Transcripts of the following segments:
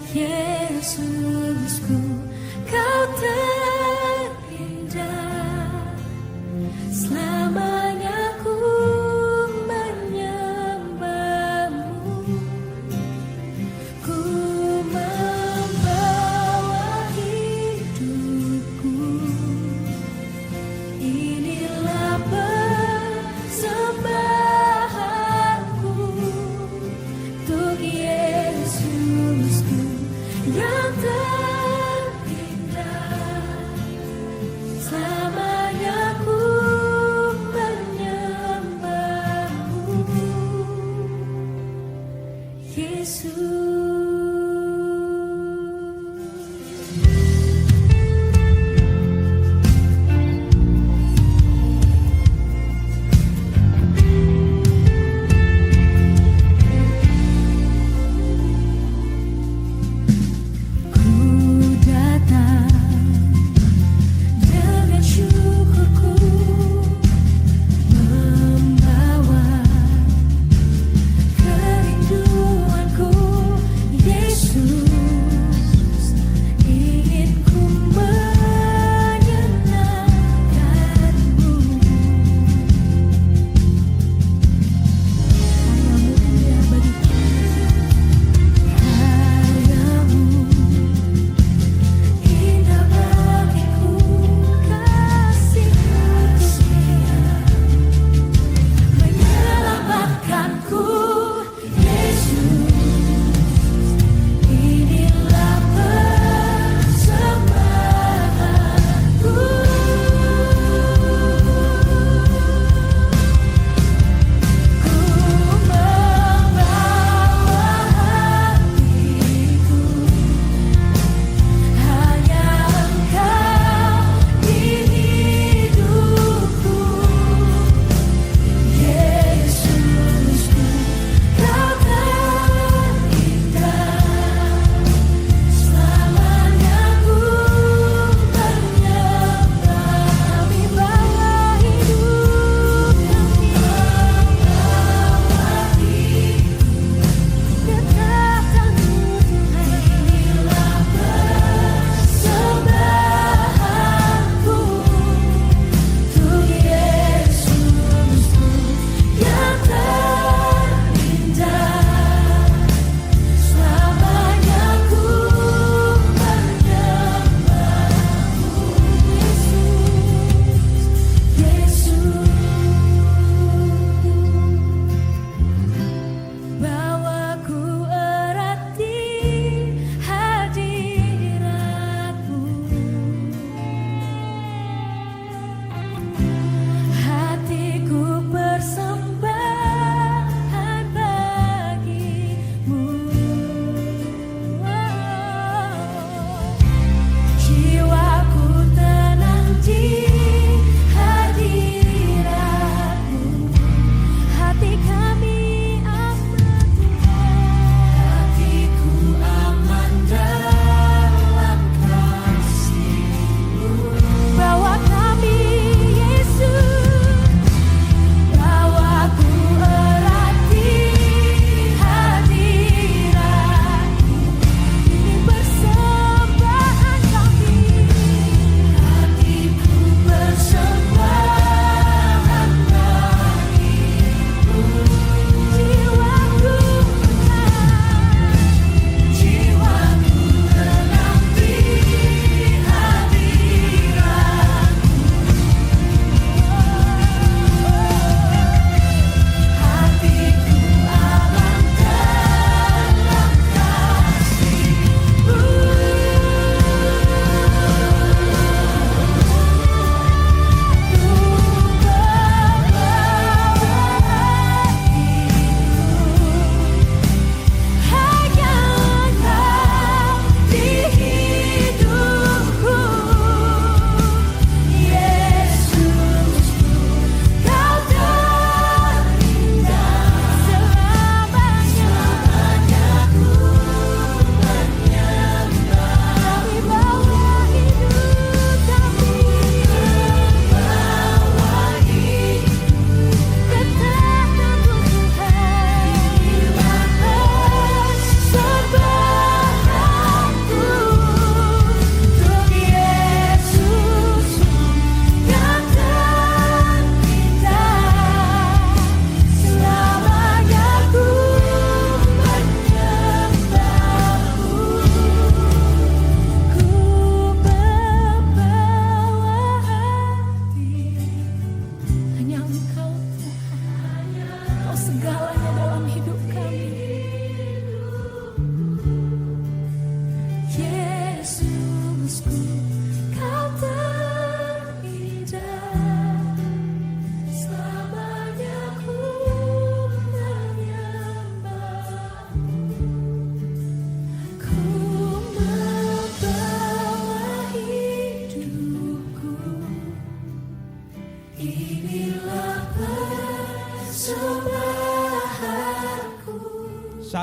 Yesusku, kau terindah. Selamanya ku menyembahmu, ku membawa hidupku. Inilah persembahanku untuk Yesusku yang terindah.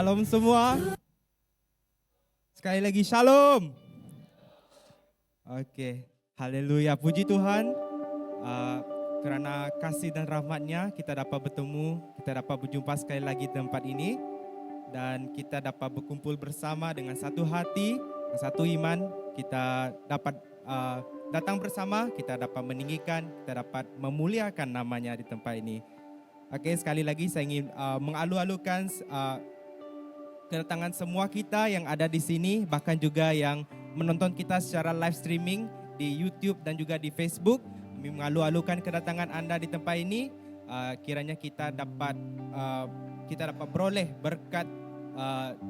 Shalom semua. Sekali lagi shalom. Oke, haleluya. Puji Tuhan. Kerana kasih dan rahmat-Nya kita dapat bertemu, kita dapat berjumpa sekali lagi di tempat ini. Dan kita dapat berkumpul bersama dengan satu hati, dengan satu iman. Kita dapat datang bersama, kita dapat meninggikan, kita dapat memuliakan nama-Nya di tempat ini. Oke, sekali lagi saya ingin mengalu-alukan kedatangan semua kita yang ada di sini, bahkan juga yang menonton kita secara live streaming di YouTube dan juga di Facebook. Kami mengalu-alukan kedatangan anda di tempat ini. Kiranya kita dapat beroleh berkat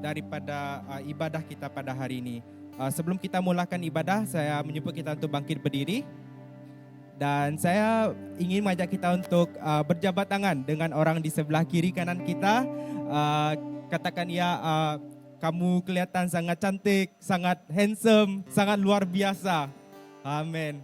daripada ibadah kita pada hari ini. Sebelum kita mulakan ibadah, saya menjemput kita untuk bangkit berdiri. Dan saya ingin mengajak kita untuk berjabat tangan dengan orang di sebelah kiri kanan kita. Katakan ya, kamu kelihatan sangat cantik, sangat handsome, sangat luar biasa. Amin.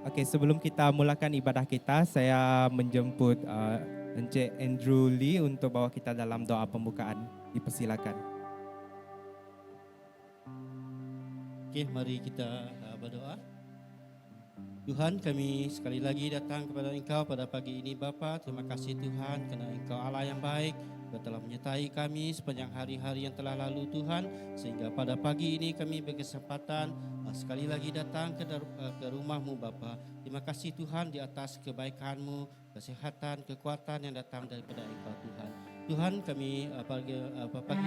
Oke, sebelum kita mulakan ibadah kita, saya menjemput Encik Andrew Lee untuk bawa kita dalam doa pembukaan. Dipersilakan. Oke, mari kita berdoa. Tuhan, kami sekali lagi datang kepada Engkau pada pagi ini Bapa. Terima kasih Tuhan kerana Engkau Allah yang baik. Engkau telah menyertai kami sepanjang hari-hari yang telah lalu Tuhan. Sehingga pada pagi ini kami berkesempatan sekali lagi datang ke rumah-Mu Bapa. Terima kasih Tuhan di atas kebaikan-Mu, kesehatan, kekuatan yang datang daripada Engkau Tuhan. Tuhan, kami pagi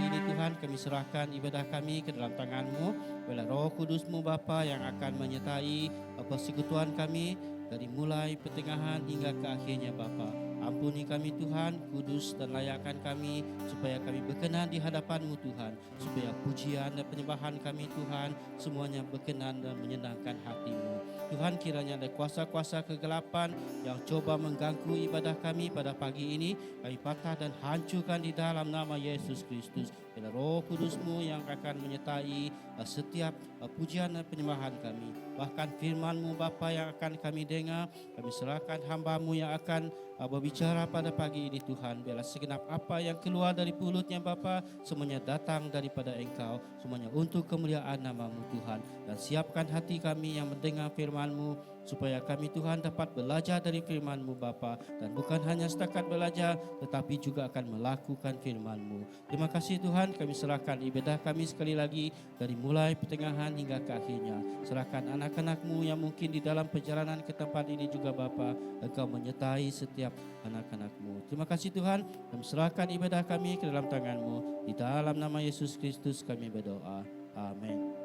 ini Tuhan kami serahkan ibadah kami ke dalam tangan-Mu. Biarlah Roh Kudus-Mu Bapa yang akan menyertai persekutuan kami dari mulai pertengahan hingga ke akhirnya Bapa. Ampuni kami Tuhan, kudus dan layakkan kami supaya kami berkenan di hadapan-Mu Tuhan. Supaya pujian dan penyembahan kami Tuhan semuanya berkenan dan menyenangkan hati-Mu. Tuhan, kiranya ada kuasa-kuasa kegelapan yang coba mengganggu ibadah kami pada pagi ini, kami patah dan hancurkan di dalam nama Yesus Kristus. Bila Roh Kudus-Mu yang akan menyertai setiap pujian dan penyembahan kami. Bahkan firman-Mu Bapa yang akan kami dengar, kami serahkan hamba-Mu yang akan berbicara pada pagi ini Tuhan. Biarlah segenap apa yang keluar dari mulutnya Bapa, semuanya datang daripada Engkau, semuanya untuk kemuliaan nama-Mu Tuhan. Dan siapkan hati kami yang mendengar firman-Mu, supaya kami Tuhan dapat belajar dari firman-Mu Bapa. Dan bukan hanya setakat belajar, tetapi juga akan melakukan firman-Mu. Terima kasih Tuhan, kami serahkan ibadah kami sekali lagi dari mulai pertengahan hingga ke akhirnya. Serahkan anak-anak-Mu yang mungkin di dalam perjalanan ke tempat ini juga Bapa, Engkau menyertai setiap anak-anak-Mu. Terima kasih Tuhan, kami serahkan ibadah kami ke dalam tangan-Mu. Di dalam nama Yesus Kristus kami berdoa. Amin.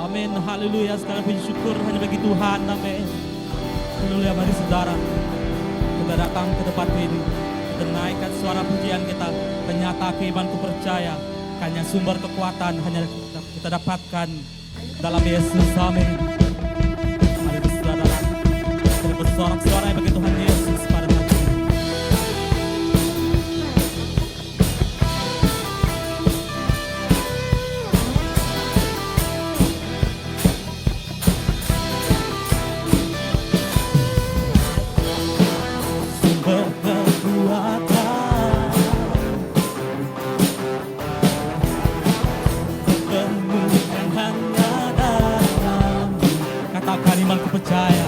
Amin, haleluya. Sekarang puji syukur hanya bagi Tuhan. Amin. Haleluya. Mari saudara, kita datang ke tempat ini, kita naikkan suara pujian kita. Ternyata imanku percaya, hanya sumber kekuatan hanya kita dapatkan dalam Yesus. Amin. Mari saudara, kita bersorak-sorai bagi Tuhan Yesus pada pagi ini. Percaya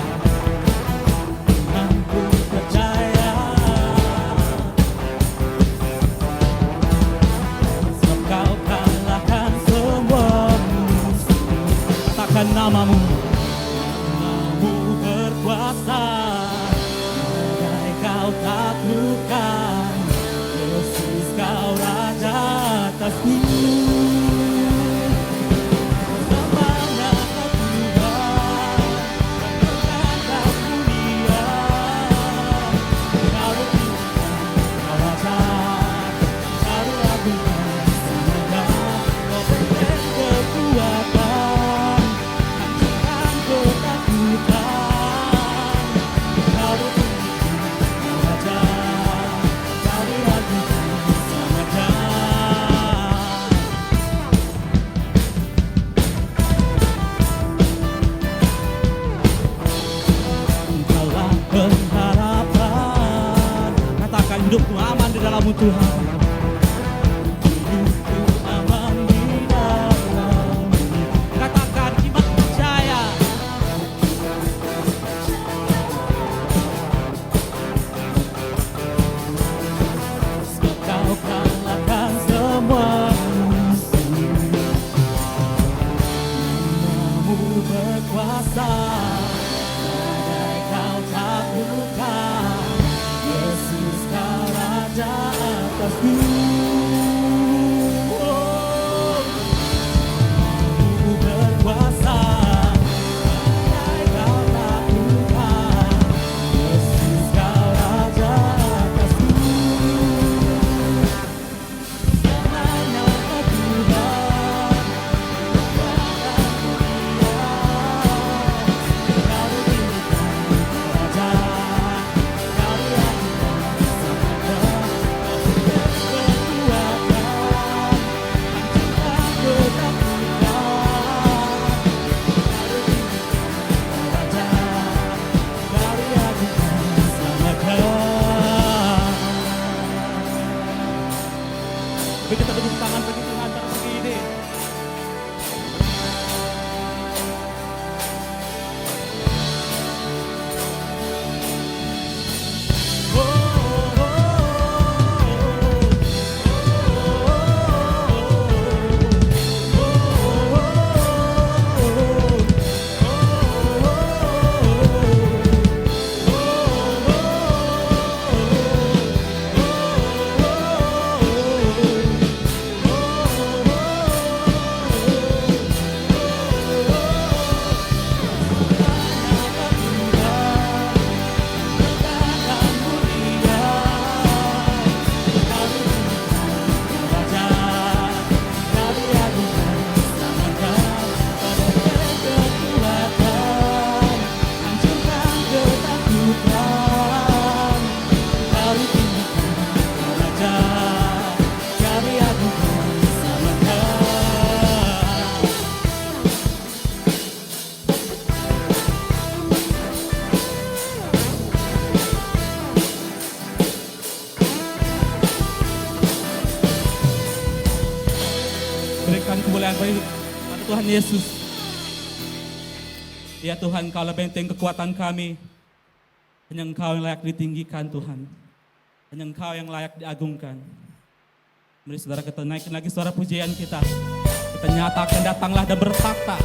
Tuhan. Hidupku aman di dalam-Mu. Katakan iman percaya. Kau kalahkan semua musuh. Namamu berkuasa, badai kau taklukkan. Yesus kau raja atasku. Oh, namamu berkuasa, badai kau taklukkan. Yesus kau raja atasku. Namanya Tuhan, kita bertepuk tangan bagi Tuhan pada pagi ini. Oh, oh, berikan kemuliaan bagi pada Tuhan Yesus. Ya Tuhan, Kau benteng kekuatan kami. Hanya Engkau yang layak ditinggikan Tuhan. Hanya Engkau yang layak diagungkan. Mari saudara kita naikin lagi suara pujian kita. Kita nyatakan datanglah dan bertakhta.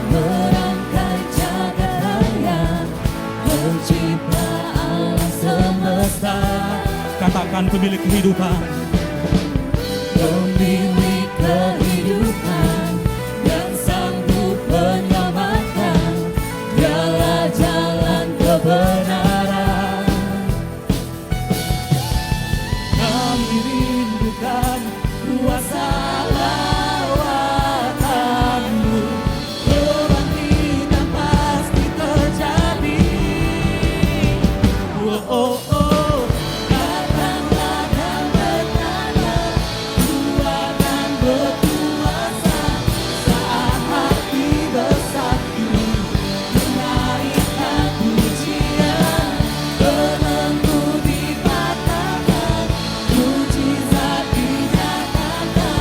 Merangkai jagat raya, pencipta alam semesta, Katakan pemilik kehidupan. pemilik kehidupan yang sanggup menyelamatkan. Dialah jalan kebenaran. Kami rindukan kuasa lawatan-Mu. Kebangkitan pasti terjadi. Oh, oh, oh. Datanglah dan bertanda, Tuhan berkuasa. Saat hati bersatu, menaikkan pujian. Belenggu dipatahkan, mujizat dinyatakan.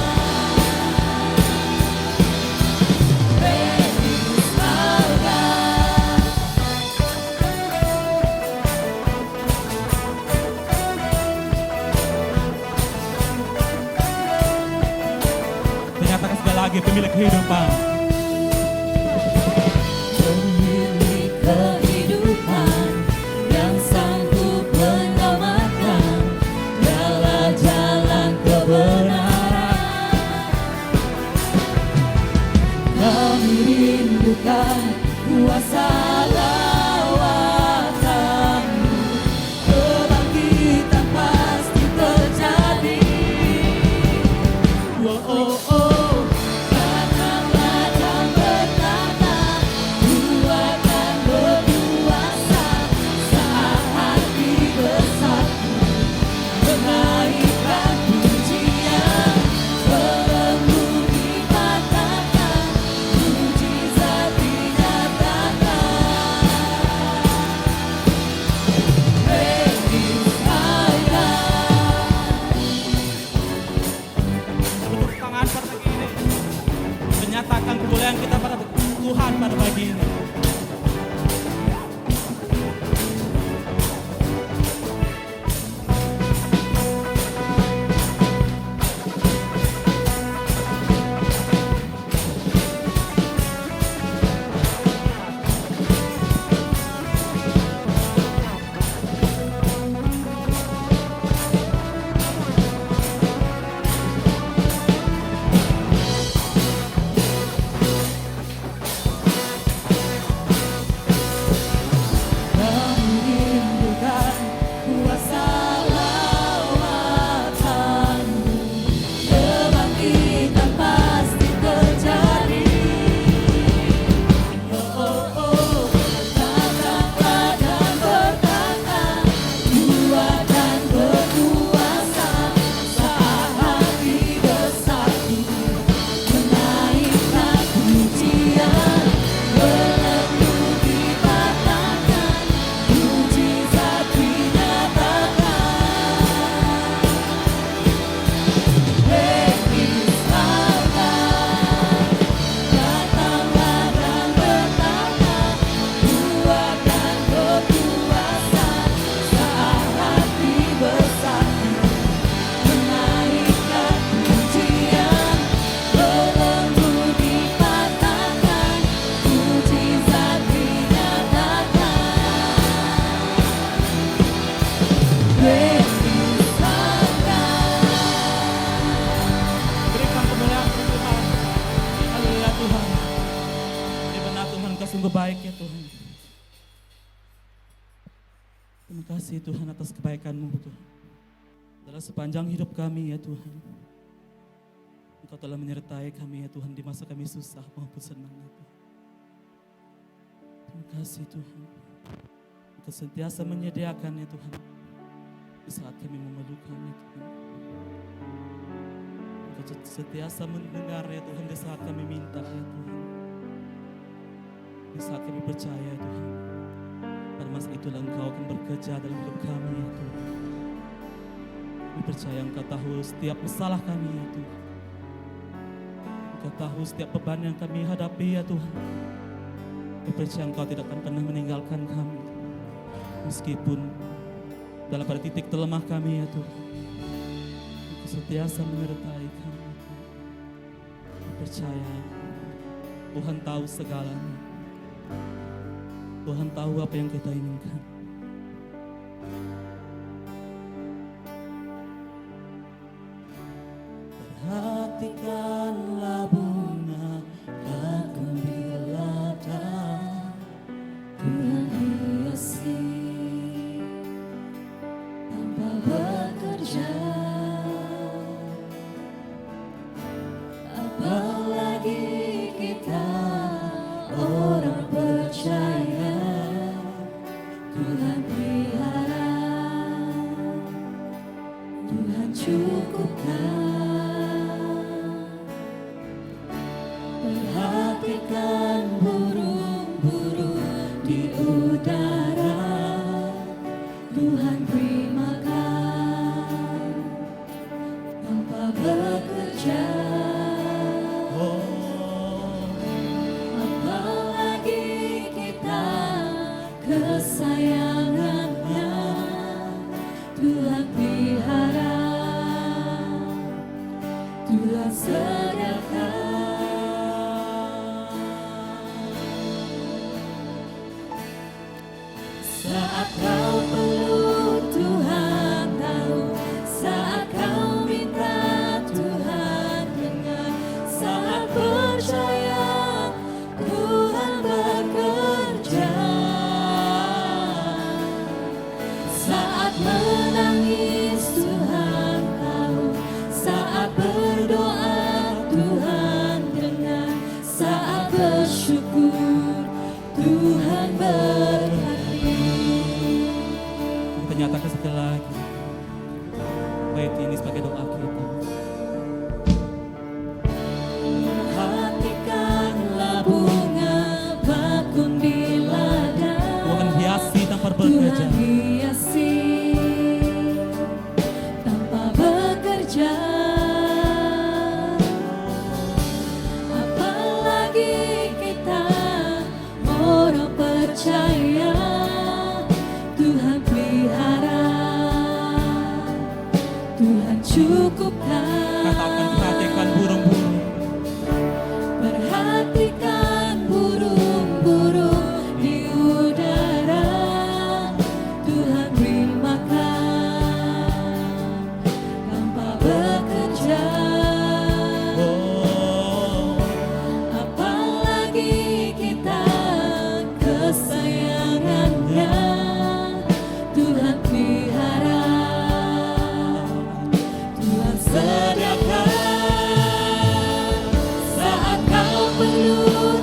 Bendis Allah. Menyatakan sekali lagi pemilik kehidupan. Pemilik kehidupan yang sanggup menyelamatkan. Dialah jalan kebenaran. Kami rindukan kuasa lawatan-Mu. Kebangkitan pasti terjadi. Oh, oh, sungguh baik ya Tuhan. Terima kasih Tuhan atas kebaikan-Mu Tuhan. Dalam sepanjang hidup kami ya Tuhan. Engkau telah menyertai kami ya Tuhan di masa kami susah maupun senang ya Tuhan. Terima kasih Tuhan. Engkau sentiasa menyediakan ya Tuhan. Di saat kami memerlukan ya Tuhan. Engkau sentiasa mendengar ya Tuhan di saat kami minta ya Tuhan. Di saat kami percaya ya Tuhan. Pada masa itulah Engkau akan bekerja dalam hidup kami ya Tuhan. Kami percaya Engkau tahu setiap masalah kami ya Tuhan. Engkau tahu setiap beban yang kami hadapi ya Tuhan. Kami percaya Engkau tidak akan pernah meninggalkan kami. Meskipun dalam pada titik terlemah kami ya Tuhan. Engkau sentiasa menyertai kami. Kami percaya Tuhan tahu segalanya. Tuhan tahu apa yang kita inginkan. Perhatikanlah bunga bakung di ladang, Tuhan hiasi tanpa bekerja. Apalagi kita orang percaya, Tuhan pelihara, Tuhan cukupkan. Perhatikan burung-burung di udara, Tuhan beri makan tanpa bekerja. Apalagi kita kesayangannya, Tuhan pelihara, Tuhan sediakan. Saat kau perlu Tuhan tahu, saat kau minta Tuhan dengar, saat percaya Tuhan bekerja, saat menangis Tuhan tahu, saat berdoa Tuhan dengar, saat bersyukur Tuhan berhati. Kita nyatakan sekali lagi bait ini sebagai doa kita. Perhatikanlah bunga bakung di ladang, Tuhan hiasi tanpa bekerja. Tuhan hiasi tanpa bekerja. Apalagi kita orang percaya, Tuhan pelihara, Tuhan cukupkan. Katakan perhatikan burung-burung. Perhatikan burung-burung di udara, Tuhan beri makan tanpa bekerja. Apalagi kita kesayangannya, Tuhan pelihara, Tuhan sediakan. Saat kau perlu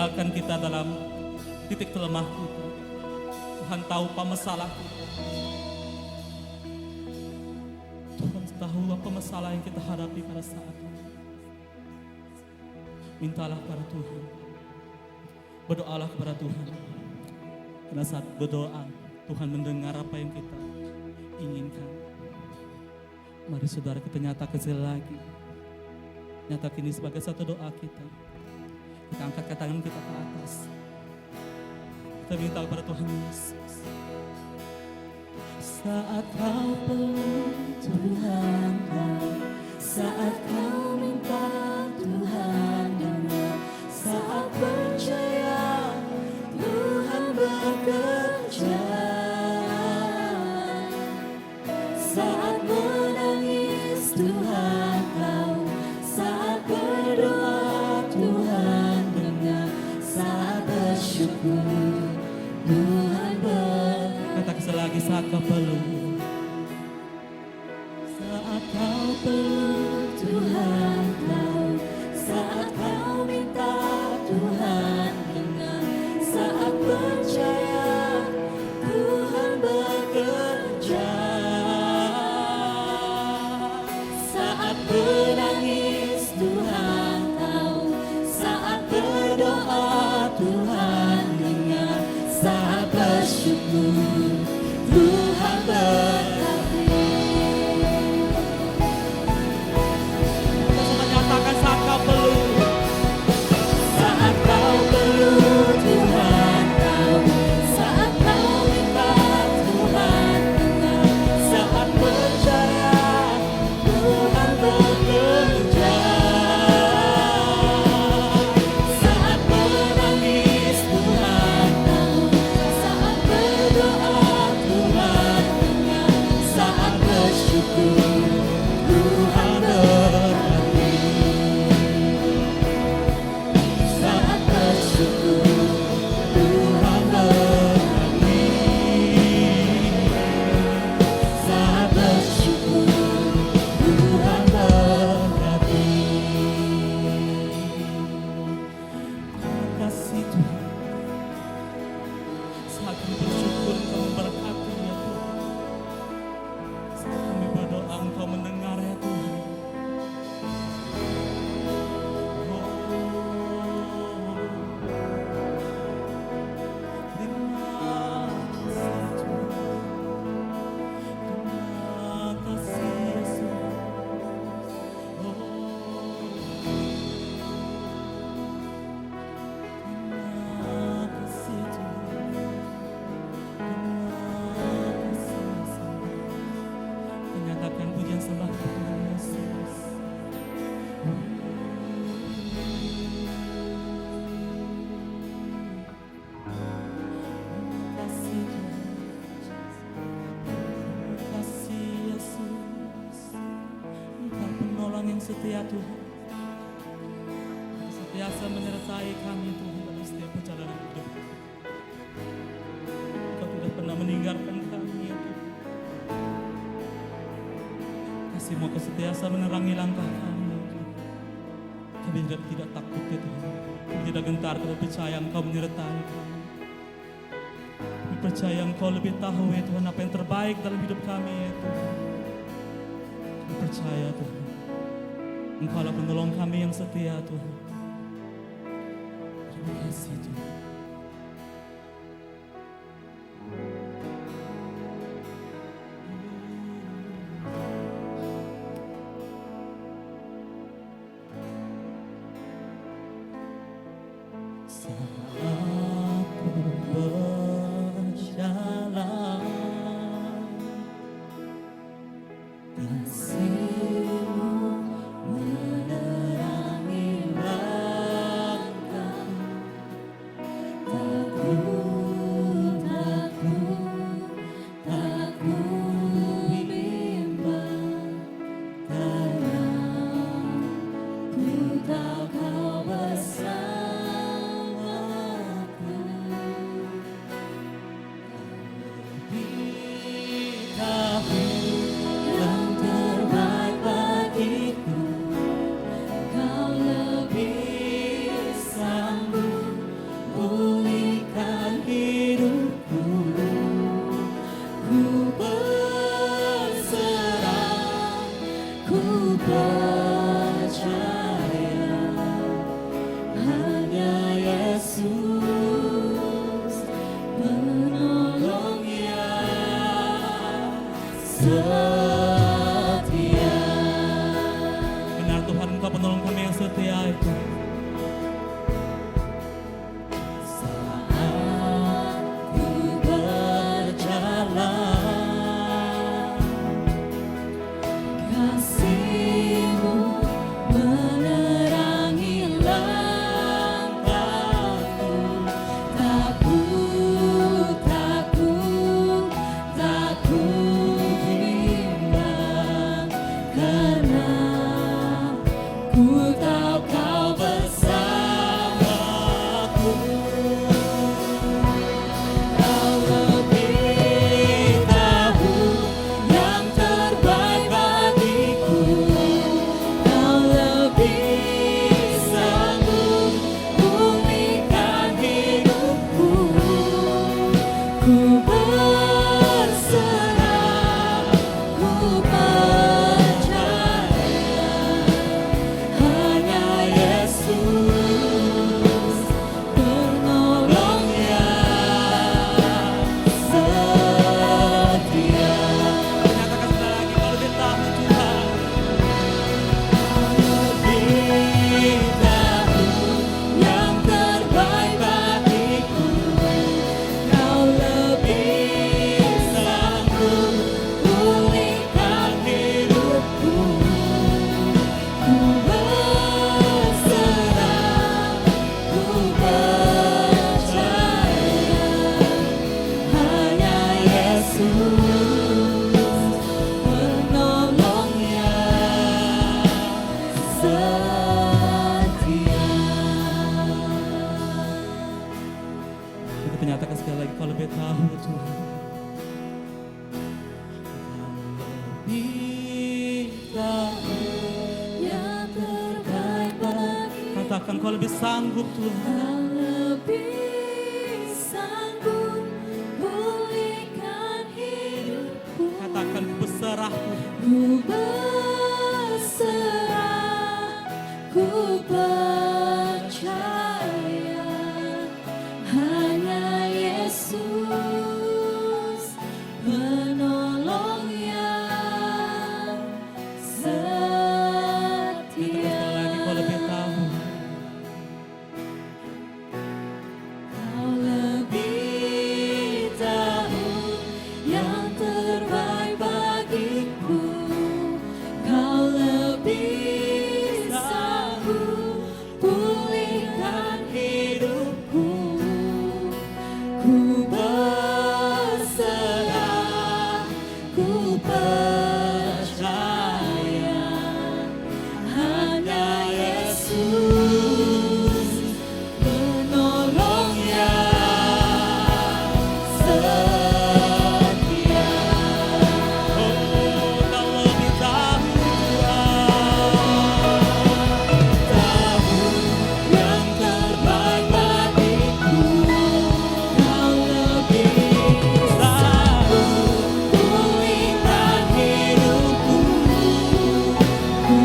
tinggalkan kita dalam titik terlemah kita. Tuhan tahu apa masalah kita. Tuhan tahu apa masalah yang kita hadapi pada saat ini. Mintalah kepada Tuhan. Berdoalah kepada Tuhan. Karena saat berdoa, Tuhan mendengar apa yang kita inginkan. Mari saudara kita nyatakan sekali lagi. Nyatakan ini sebagai satu doa kita. Kita angkat tangan kita ke atas. Kita minta kepada Tuhan Yesus. Saat kau perlu Tuhan tahu, saat kau minta Tuhan dengar, saat percaya Tuhan bekerja, saat menangis Tuhan tahu, saat berdoa Tuhan dengar, saat bersyukur Tuhan Katakan sekali lagi saat kau perlu. saat kau perlu Tuhan tahu, saat kau minta Tuhan dengar, saat percaya Tuhan bekerja, saat menangis Tuhan tahu, saat berdoa Tuhan dengar, saat bersyukur Tuhan berkati. Kita nyatakan saat kau perlu. Saat kau perlu Tuhan tahu, saat kau minta Tuhan dengar, saat percaya Tuhan bekerja, saat menangis Tuhan tahu, saat berdoa Tuhan dengar, saat bersyukur Tuhan berkati. Saat bersyukur Tuhan berkati, saat bersyukur Tuhan berkati. Terima kasih Tuhan. Saat kami bersyukur Engkau memberkati ya Tuhan. Saat kami berdoa Engkau mendengar ya Tuhan. Menyatakan pujian sembah kepada Tuhan Yesus. Kasih Tuhan. Kasih Yesus. Engkau penolong yang setia Tuhan. Setiasa menyertai kami Tuhan dalam setiap perjalanan hidup kami. Engkau tidak pernah meninggalkan kami ya Tuhan. Kasih-Mu kesetiasa menerangi langkah kami ya Tuhan. Kami tidak takut ya Tuhan. Kami tidak gentar, kami percaya Engkau menyertai kami. Kami percaya Engkau lebih tahu ya Tuhan apa yang terbaik dalam hidup kami ya Tuhan. Kami percaya Tuhan, Engkau adalah penolong kami yang setia Tuhan. Terima kasih Tuhan. Saat ku berjalan, Kasih-Mu menerangi langkahku, Katakan kau lebih sanggup Tuhan. Kau lebih sanggup pulihkan hidupku. Katakan ku berserah Tuhan. Ku berserah, ku percaya hanya Yesus penolong yang Katakan setia. sekali lagi kau lebih tahu. Kau lebih tahu yang terbaik bagiku. Kau lebih sanggup pulihkan hidupku. Ku berserah, ku percaya hanya Yesus penolong yang setia. Oh, kau lebih tahu Tuhan. Tahu yang terbaik bagiku. Kau lebih sanggup pulihkan hidupku. Ku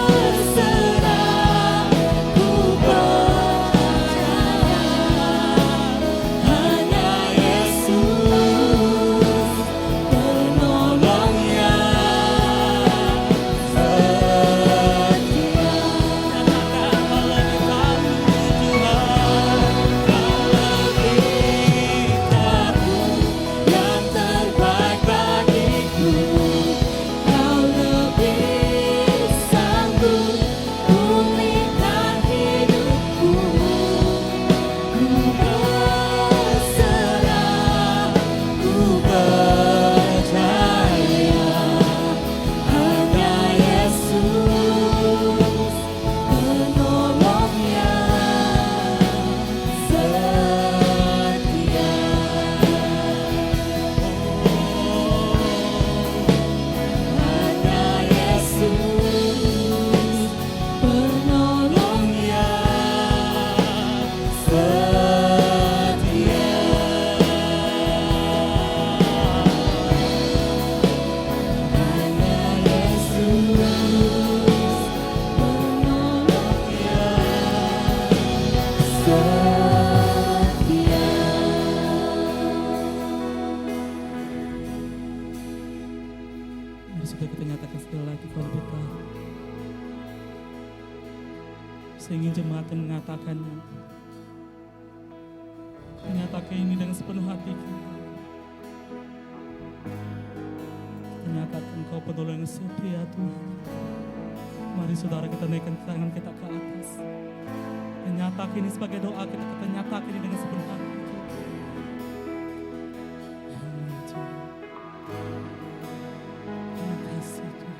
berserah, ku percaya hanya Yesus penolong yang setia. Katakan kau lebih tahu Tuhan. Yang terbaik bagiku. Kau lebih sanggup pulihkan hidupku. Ku berserah, ku percaya hanya Yesus penolong yang setia. Hanya Yesus penolong yang setia. Hanya Yesus penolong yang setia. Mari sudah kita nyatakan sekali lagi kau lebih tahu. Saya ingin jemaat yang mengatakannya. Menyatakan ini dengan sepenuh hati kita. Menyatakan kau penolong yang setia Tuhan. Mari saudara kita naikkan tangan kita ke atas. Menyatakan ini sebagai doa kita nyatakan ini dengan sepenuh hati. Amin, Tuhan. Terima kasih Tuhan.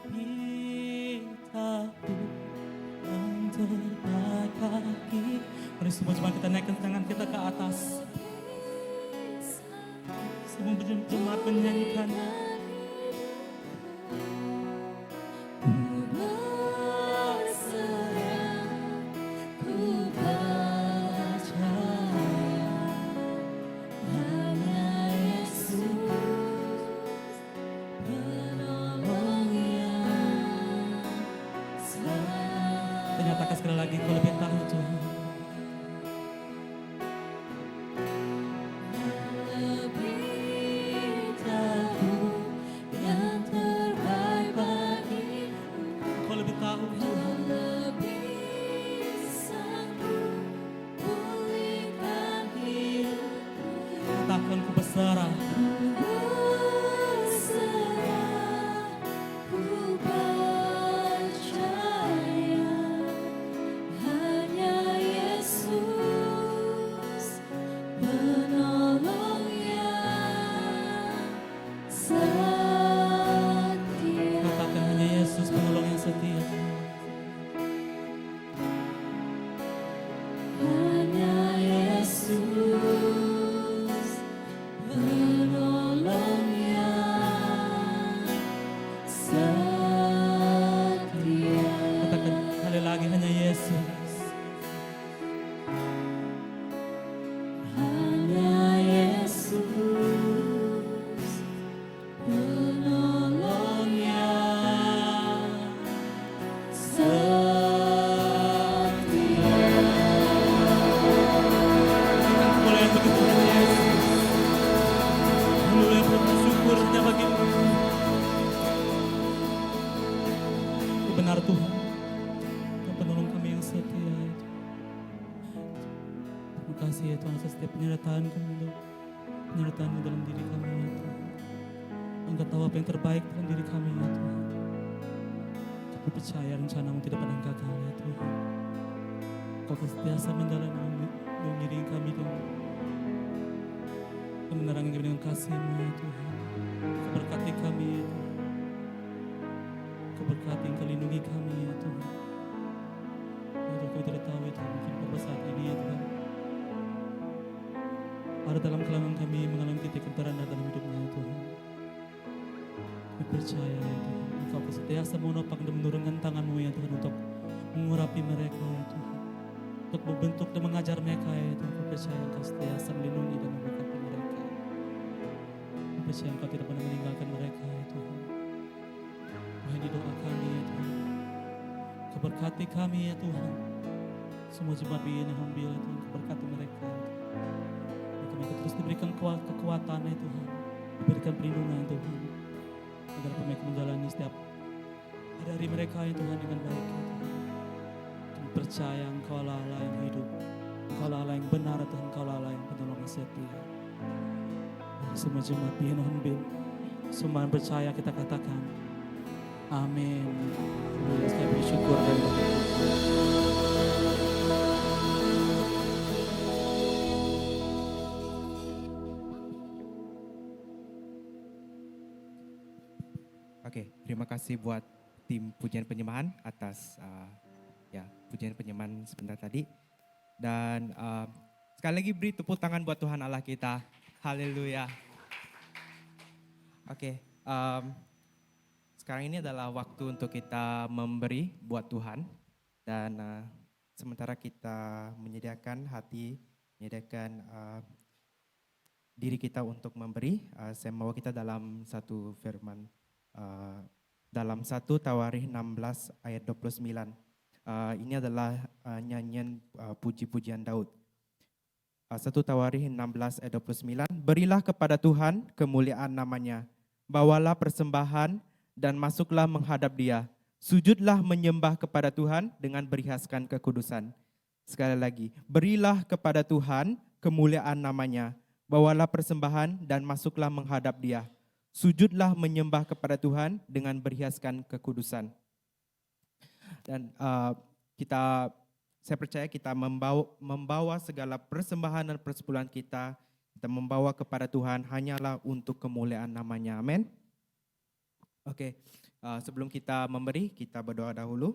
Lebih tahu yang terbaik bagi. Mari semua jemaat kita naikkan tangan kita ke atas. Semua jemaat menyanyikan. Ku berserah, ku percaya hanya Yesus penolong yang setia. Nyatakan sekali lagi kau lebih tahu Tuhan. Lebih tahu yang terbaik bagiku. Kau lebih tahu Tuhan. Lebih sanggup pulihkan hidupku. Katakan ku berserah. Ku berserah, ku percaya hanya Yesus. Hanya Yesus penolong yang setia. Mulai begitu Yesus. Mulai bersyukur hanya bagimu. Kau benar Tuhan. Kau penolong kami yang setia. Terima kasih ya Tuhan atas setiap penyertaan-Mu dalam diri kami ya Tuhan. Engkau tahu apa yang terbaik dalam diri kami ya Tuhan. Kami percaya rencana-Mu tidak pernah gagal ya Tuhan. Kau senantiasa mengiringi kami Tuhan. Kau menerangi kami dengan kasih-Mu ya Tuhan. Kau berkati kami ya Tuhan. Kau berkati, Engkau lindungi kami ya Tuhan. Ya Tuhan, kami tidak tahu ya Tuhan, mungkin pada saat ini ya Tuhan, ada dalam kalangan kami mengalami titik terendah dalam hidupnya ya Tuhan. Kami percaya ya Tuhan, Engkau senantiasa menopang dan menurunkan tangan-Mu ya Tuhan untuk mengurapi mereka ya Tuhan, untuk membentuk dan mengajar mereka ya Tuhan. Kami percaya Engkau senantiasa melindungi dan memberkati mereka. Kami percaya Engkau tidak pernah meninggalkan mereka ya Tuhan. Wahai doa kami ya Tuhan, Kau berkati kami ya Tuhan. Semua jemaat ini Hombil ya Tuhan, Kau berkati mereka ya Tuhan. Kami terus diberikan kekuatan ya Tuhan, diberikan perlindungan ya Tuhan, agar mereka menjalani setiap hari mereka ya Tuhan dengan baik ya Tuhan. Kami percaya Engkau Allah yang hidup, Engkau Allah yang benar ya Tuhan, Engkau Allah yang penolong yang setia. Semua jemaat BN Hombil, semua yang percaya kita katakan amin. Saya bersyukur dan bersyukur. Oke, terima kasih buat tim pujian penyembahan atas pujian penyembahan sebentar tadi. Dan sekali lagi beri tepuk tangan buat Tuhan Allah kita. Haleluya. Oke, sekarang ini adalah waktu untuk kita memberi buat Tuhan. Dan sementara kita menyediakan hati, menyediakan diri kita untuk memberi, saya membawa kita dalam satu firman. Dalam 1 Tawarikh 16 ayat 29. Ini adalah nyanyian puji-pujian Daud. 1 Tawarikh 16 ayat 29. Berilah kepada Tuhan kemuliaan namanya. Bawalah persembahan dan masuklah menghadap Dia. Sujudlah menyembah kepada Tuhan dengan berhiaskan kekudusan. Sekali lagi, berilah kepada Tuhan kemuliaan namanya. Bawalah persembahan dan masuklah menghadap Dia. Sujudlah menyembah kepada Tuhan dengan berhiaskan kekudusan. Dan saya percaya kita membawa segala persembahan dan persepuluhan kita membawa kepada Tuhan hanyalah untuk kemuliaan namanya. Amin. Oke, sebelum kita memberi, kita berdoa dahulu.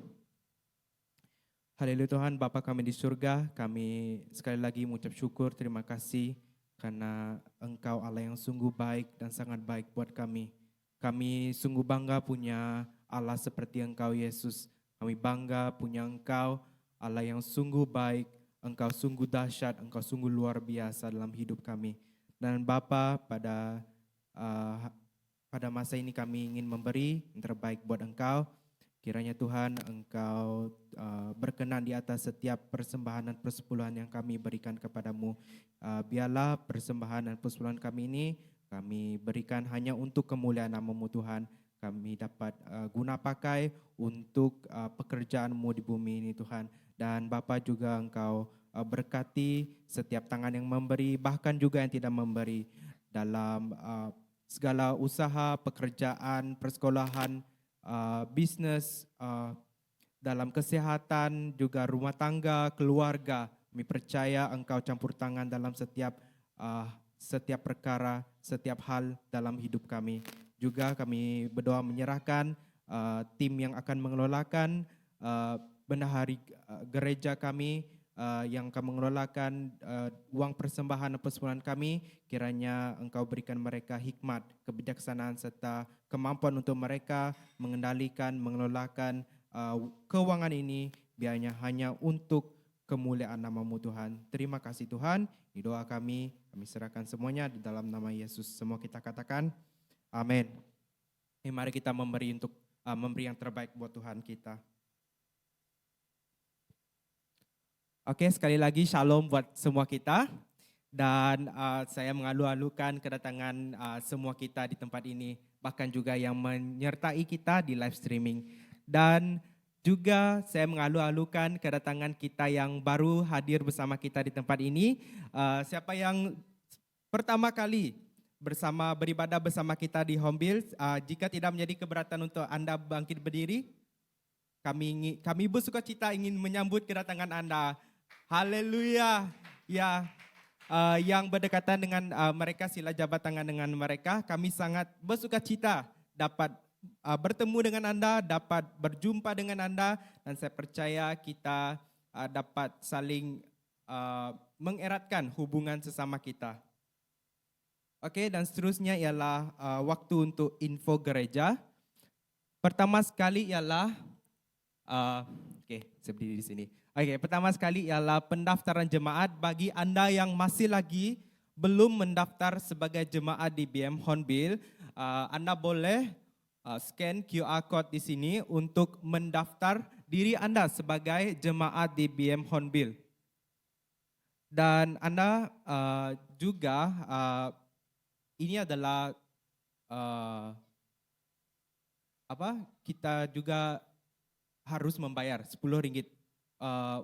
Haleluya Tuhan, Bapa kami di surga, kami sekali lagi mengucap syukur, terima kasih karena Engkau Allah yang sungguh baik dan sangat baik buat kami. Kami sungguh bangga punya Allah seperti Engkau Yesus. Kami bangga punya Engkau Allah yang sungguh baik, Engkau sungguh dahsyat, Engkau sungguh luar biasa dalam hidup kami. Dan Bapa, pada masa ini kami ingin memberi yang terbaik buat Engkau. Kiranya Tuhan Engkau berkenan di atas setiap persembahan dan persepuluhan yang kami berikan kepadamu. Biarlah persembahan dan persepuluhan kami ini kami berikan hanya untuk kemuliaan nama-Mu Tuhan. Kami dapat guna pakai untuk pekerjaan-Mu di bumi ini Tuhan. Dan Bapa juga Engkau berkati setiap tangan yang memberi, bahkan juga yang tidak memberi dalam segala usaha, pekerjaan, persekolahan, bisnis, dalam kesehatan, juga rumah tangga, keluarga. Kami percaya Engkau campur tangan dalam setiap perkara, setiap hal dalam hidup kami. Juga kami berdoa menyerahkan tim yang akan mengelolakan bendahari gereja kami yang akan mengelolakan uang persembahan dan persepuluhan kami. Kiranya Engkau berikan mereka hikmat, kebijaksanaan serta kemampuan untuk mereka mengendalikan, mengelolakan keuangan ini biarnya hanya untuk kemuliaan nama-Mu Tuhan. Terima kasih Tuhan, di doa kami serahkan semuanya di dalam nama Yesus. Semua kita katakan, amin. Mari kita memberi yang terbaik buat Tuhan kita. Oke, sekali lagi shalom buat semua kita. Dan saya mengalu-alukan kedatangan semua kita di tempat ini, bahkan juga yang menyertai kita di live streaming. Dan juga saya mengalu-alukan kedatangan kita yang baru hadir bersama kita di tempat ini. Siapa yang pertama kali beribadah bersama kita di Homebuild, jika tidak menjadi keberatan untuk Anda bangkit berdiri, kami bersukacita ingin menyambut kedatangan Anda. Haleluya. Ya, yang berdekatan dengan mereka, sila jabat tangan dengan mereka. Kami sangat bersukacita dapat bertemu dengan Anda, dapat berjumpa dengan Anda, dan saya percaya kita dapat saling mengeratkan hubungan sesama kita. Oke, dan seterusnya ialah waktu untuk info gereja. Pertama sekali ialah saya berdiri di sini. Pertama sekali ialah pendaftaran jemaat. Bagi Anda yang masih lagi belum mendaftar sebagai jemaat di BM Hornbill, Anda boleh scan QR code di sini untuk mendaftar diri Anda sebagai jemaat di BM Hornbill. Dan Anda juga ini adalah kita juga harus membayar Rp10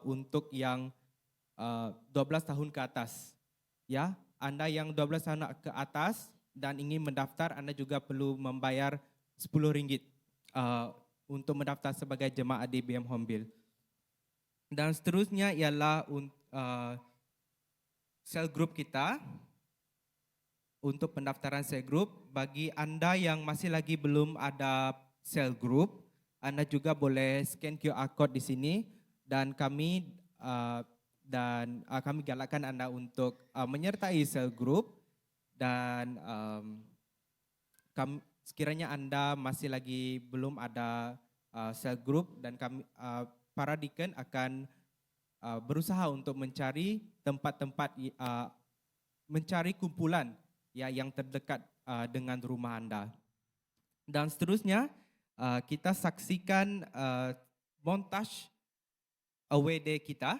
untuk yang 12 tahun ke atas. Ya, Anda yang 12 tahun ke atas dan ingin mendaftar, Anda juga perlu membayar Rp10 untuk mendaftar sebagai jemaat di BM Hornbill. Dan seterusnya ialah sel group kita. Untuk pendaftaran sel group, bagi Anda yang masih lagi belum ada sel group, Anda juga boleh scan QR code di sini. Dan kami galakkan Anda untuk menyertai sel group. Dan sekiranya Anda masih lagi belum ada sel group, dan kami para deacon akan berusaha untuk mencari tempat-tempat, mencari kumpulan yang terdekat dengan rumah Anda. Dan seterusnya kita saksikan montage away day kita.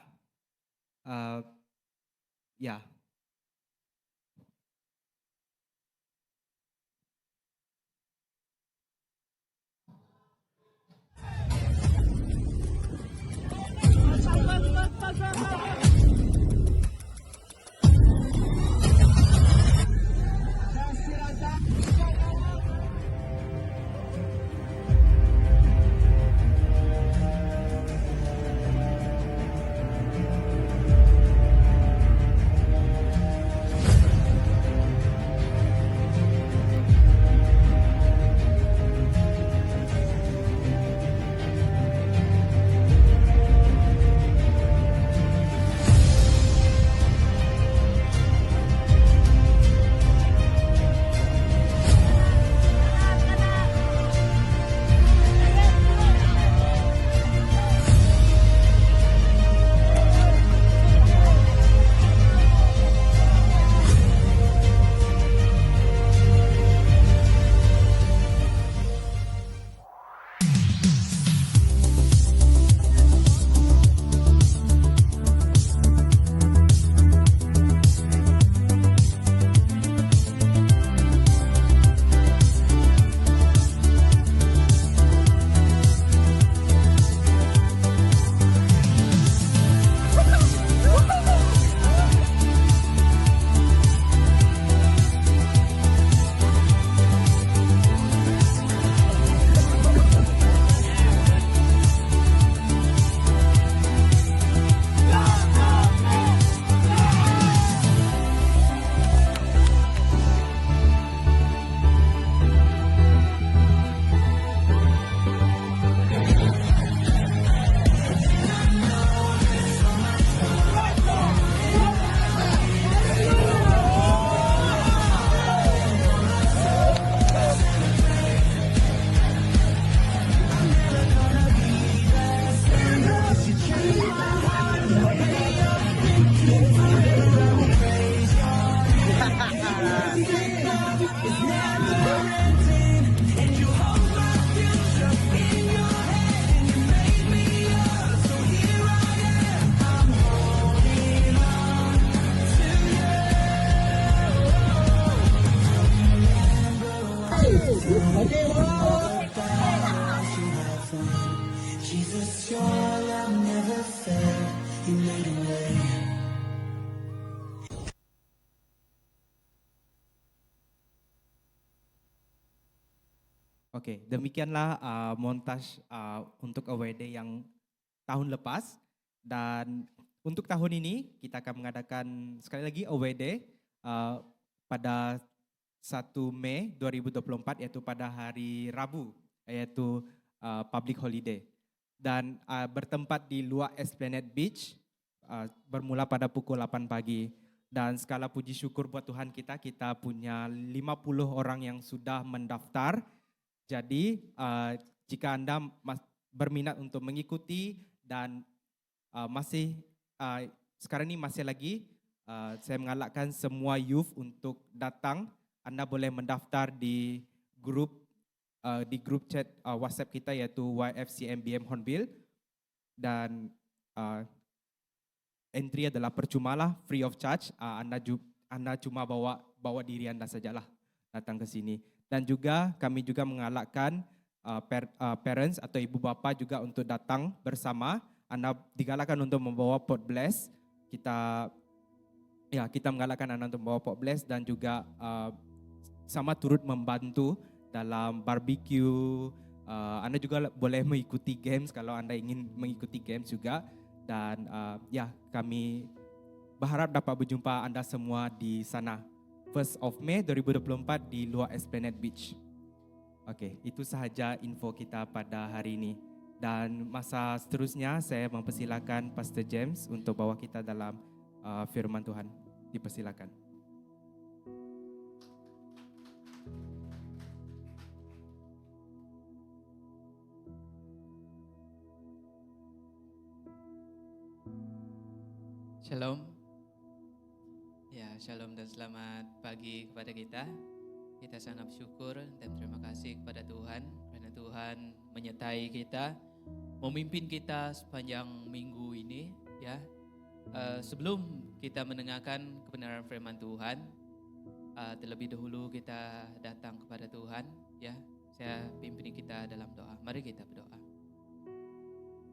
Oke, demikianlah montage untuk AWD yang tahun lepas. Dan untuk tahun ini kita akan mengadakan sekali lagi AWD pada 1 Mei 2024, yaitu pada hari Rabu, yaitu public holiday. Dan bertempat di luar Esplanade Beach, bermula pada pukul 8 pagi. Dan segala puji syukur buat Tuhan kita punya 50 orang yang sudah mendaftar. Jadi jika Anda berminat untuk mengikuti dan sekarang ini masih lagi, saya mengalahkan semua youth untuk datang. Anda boleh mendaftar di grup chat WhatsApp kita, yaitu YFCMBM Hornbill. Dan entry adalah percuma lah, free of charge. Anda cuma bawa diri Anda sajalah datang ke sini. Dan juga kami juga mengalahkan parents atau ibu bapa juga untuk datang bersama. Anda digalakkan untuk membawa pot bless. Kita menggalakkan Anda untuk membawa pot bless dan juga sama turut membantu dalam barbecue. Anda juga boleh mengikuti games kalau Anda ingin mengikuti games juga. Dan kami berharap dapat berjumpa Anda semua di sana. 1 of May 2024 di luar Esplanade Beach. Oke, itu sahaja info kita pada hari ini. Dan masa seterusnya saya mempersilakan Pastor James untuk bawa kita dalam firman Tuhan. Dipersilakan. Shalom. Ya, shalom dan selamat pagi kepada kita. Kita sangat bersyukur dan terima kasih kepada Tuhan karena Tuhan menyertai kita, memimpin kita sepanjang minggu ini. Ya, sebelum kita mendengarkan kebenaran firman Tuhan, terlebih dahulu kita datang kepada Tuhan. Ya, saya pimpin kita dalam doa. Mari kita berdoa.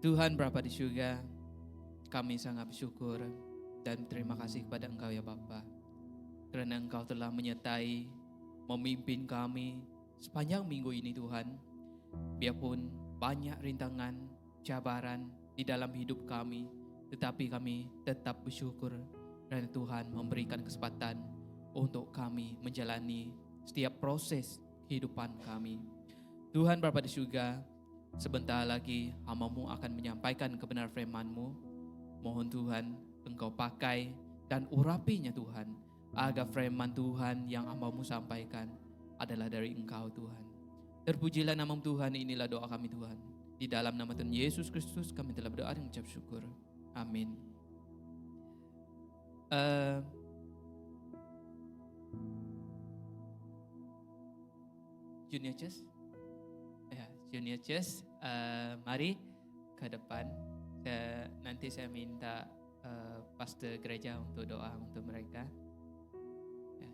Tuhan Bapa di surga, kami sangat bersyukur dan terima kasih kepada Engkau ya Bapa, kerana Engkau telah menyertai, memimpin kami sepanjang minggu ini Tuhan. Biarpun banyak rintangan, cabaran di dalam hidup kami, tetapi kami tetap bersyukur kerana Tuhan memberikan kesempatan untuk kami menjalani setiap proses kehidupan kami. Tuhan Bapa di surga, sebentar lagi hamba-Mu akan menyampaikan kebenaran firman-Mu. Mohon Tuhan Engkau pakai dan urapinya Tuhan, agar firman Tuhan yang hamba-Mu sampaikan adalah dari Engkau Tuhan. Terpujilah nama Tuhan, inilah doa kami Tuhan. Di dalam nama Tuhan Yesus Kristus kami telah berdoa dan mengucap syukur. Amin. Junior Church, Junior Church, mari ke depan. Nanti saya minta pastor gereja untuk doa untuk mereka. Ya.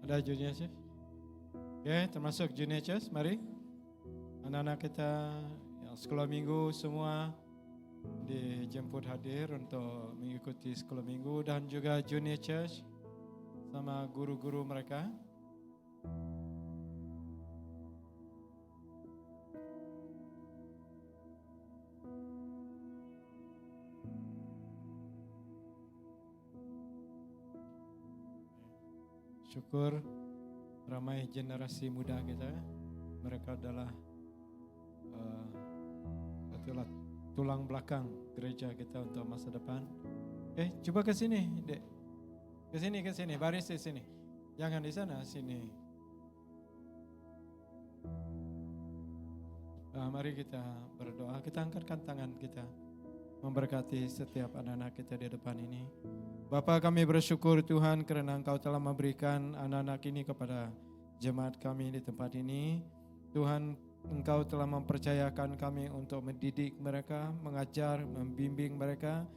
Ada Junior Church? Oke, termasuk Junior Church, mari. Anak-anak kita yang sekolah minggu semua dijemput hadir untuk mengikuti sekolah minggu, dan juga Junior Church sama guru-guru mereka. Syukur ramai generasi muda kita. Mereka adalah tulang belakang gereja kita untuk masa depan. Cuba ke sini, Dek. Ke sini, baris di sini. Jangan di sana, sini. Mari kita berdoa. Kita angkatkan tangan kita, memberkati setiap anak-anak kita di depan ini. Bapa, kami bersyukur Tuhan kerana Engkau telah memberikan anak-anak ini kepada jemaat kami di tempat ini. Tuhan, Engkau telah mempercayakan kami untuk mendidik mereka, mengajar, membimbing mereka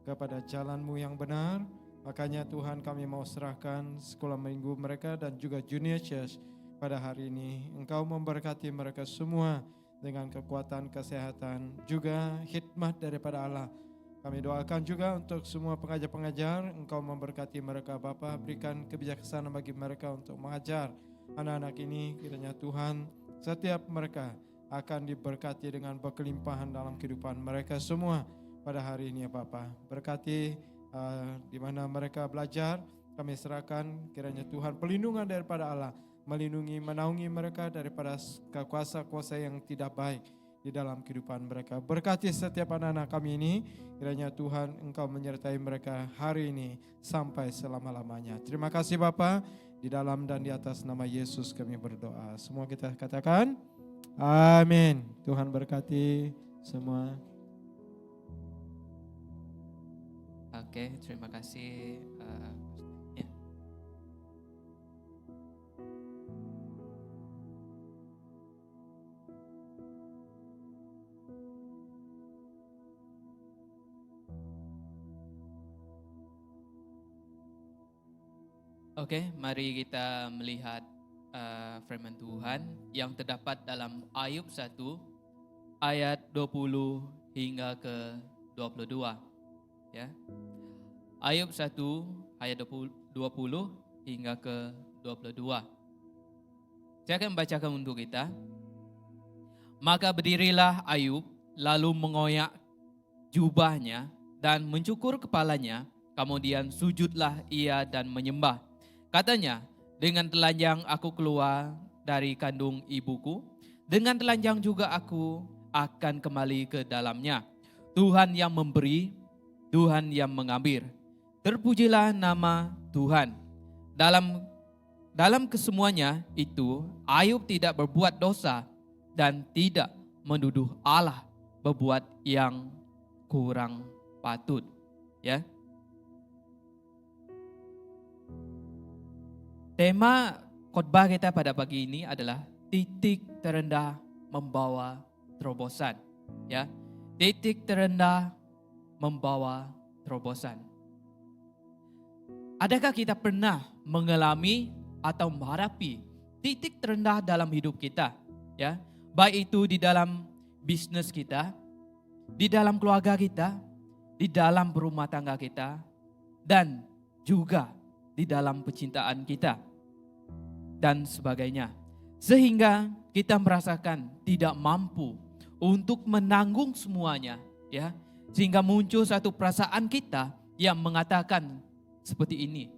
kepada jalan-Mu yang benar. Makanya Tuhan, kami mau serahkan sekolah minggu mereka dan juga Junior Church pada hari ini. Engkau memberkati mereka semua dengan kekuatan, kesehatan, juga hikmat daripada Allah. Kami doakan juga untuk semua pengajar-pengajar, Engkau memberkati mereka Bapa, berikan kebijaksanaan bagi mereka untuk mengajar anak-anak ini. Kiranya Tuhan, setiap mereka akan diberkati dengan berkelimpahan dalam kehidupan mereka semua pada hari ini ya Bapa. Berkati di mana mereka belajar, kami serahkan kiranya Tuhan perlindungan daripada Allah, melindungi, menaungi mereka daripada kuasa-kuasa yang tidak baik di dalam kehidupan mereka. Berkati setiap anak-anak kami ini, kiranya Tuhan Engkau menyertai mereka hari ini sampai selama-lamanya. Terima kasih Bapa, di dalam dan di atas nama Yesus kami berdoa. Semua kita katakan, amin. Tuhan berkati semua. Oke, terima kasih. Ya. Oke, mari kita melihat firman Tuhan yang terdapat dalam Ayub 1 ayat 20 hingga ke 22. Ya. Ayub 1 ayat 20 hingga ke 22. Saya akan membacakan untuk kita. Maka berdirilah Ayub lalu mengoyak jubahnya dan mencukur kepalanya, kemudian sujudlah ia dan menyembah. Katanya, dengan telanjang aku keluar dari kandung ibuku, dengan telanjang juga aku akan kembali ke dalamnya. Tuhan yang memberi, Tuhan yang mengambil. Terpujilah nama Tuhan. Dalam kesemuanya itu, Ayub tidak berbuat dosa dan tidak menuduh Allah berbuat yang kurang patut. Ya. Tema khotbah kita pada pagi ini adalah titik terendah membawa terobosan. Ya, titik terendah membawa terobosan. Adakah kita pernah mengalami atau menghadapi titik terendah dalam hidup kita? Ya, baik itu di dalam bisnis kita, di dalam keluarga kita, di dalam rumah tangga kita, dan juga di dalam percintaan kita dan sebagainya. Sehingga kita merasakan tidak mampu untuk menanggung semuanya, ya. Sehingga muncul satu perasaan kita yang mengatakan seperti ini.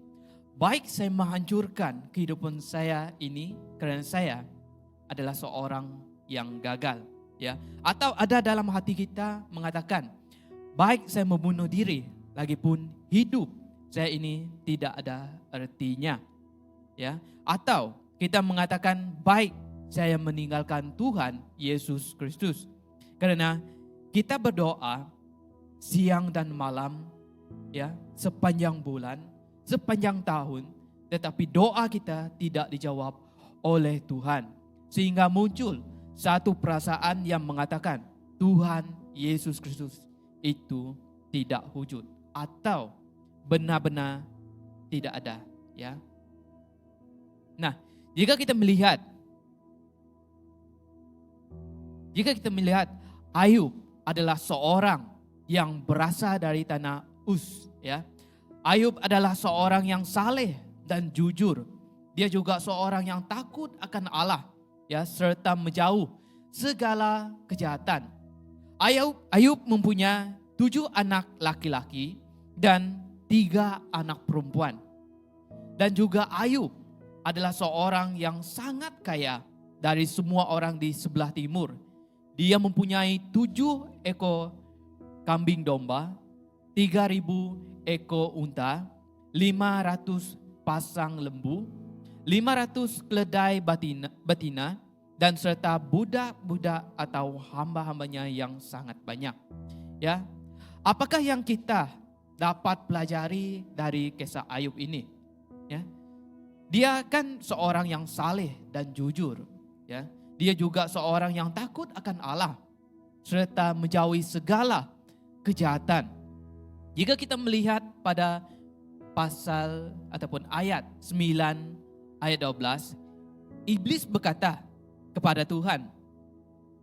Baik saya menghancurkan kehidupan saya ini karena saya adalah seorang yang gagal, ya. Atau ada dalam hati kita mengatakan, baik saya membunuh diri, lagipun hidup saya ini tidak ada artinya, ya. Atau kita mengatakan baik saya meninggalkan Tuhan Yesus Kristus, karena kita berdoa siang dan malam, ya, sepanjang bulan, sepanjang tahun, tetapi doa kita tidak dijawab oleh Tuhan, sehingga muncul satu perasaan yang mengatakan Tuhan Yesus Kristus itu tidak wujud atau benar-benar tidak ada, ya. Nah, jika kita melihat Ayub adalah seorang yang berasal dari tanah Uz, ya. Ayub adalah seorang yang saleh dan jujur. Dia juga seorang yang takut akan Allah, ya, serta menjauh segala kejahatan. Ayub mempunyai 7 anak laki-laki dan 3 anak perempuan. Dan juga Ayub adalah seorang yang sangat kaya dari semua orang di sebelah timur. Dia mempunyai 7 ekor kambing domba, 3.000 ekor unta, 500 pasang lembu, 500 keledai betina, dan serta budak-budak atau hamba-hambanya yang sangat banyak. Ya, apakah yang kita dapat pelajari dari kisah Ayub ini? Ya, dia kan seorang yang saleh dan jujur. Ya, dia juga seorang yang takut akan Allah serta menjauhi segala kejahatan. Jika kita melihat pada pasal ataupun ayat 9 ayat 12, iblis berkata kepada Tuhan,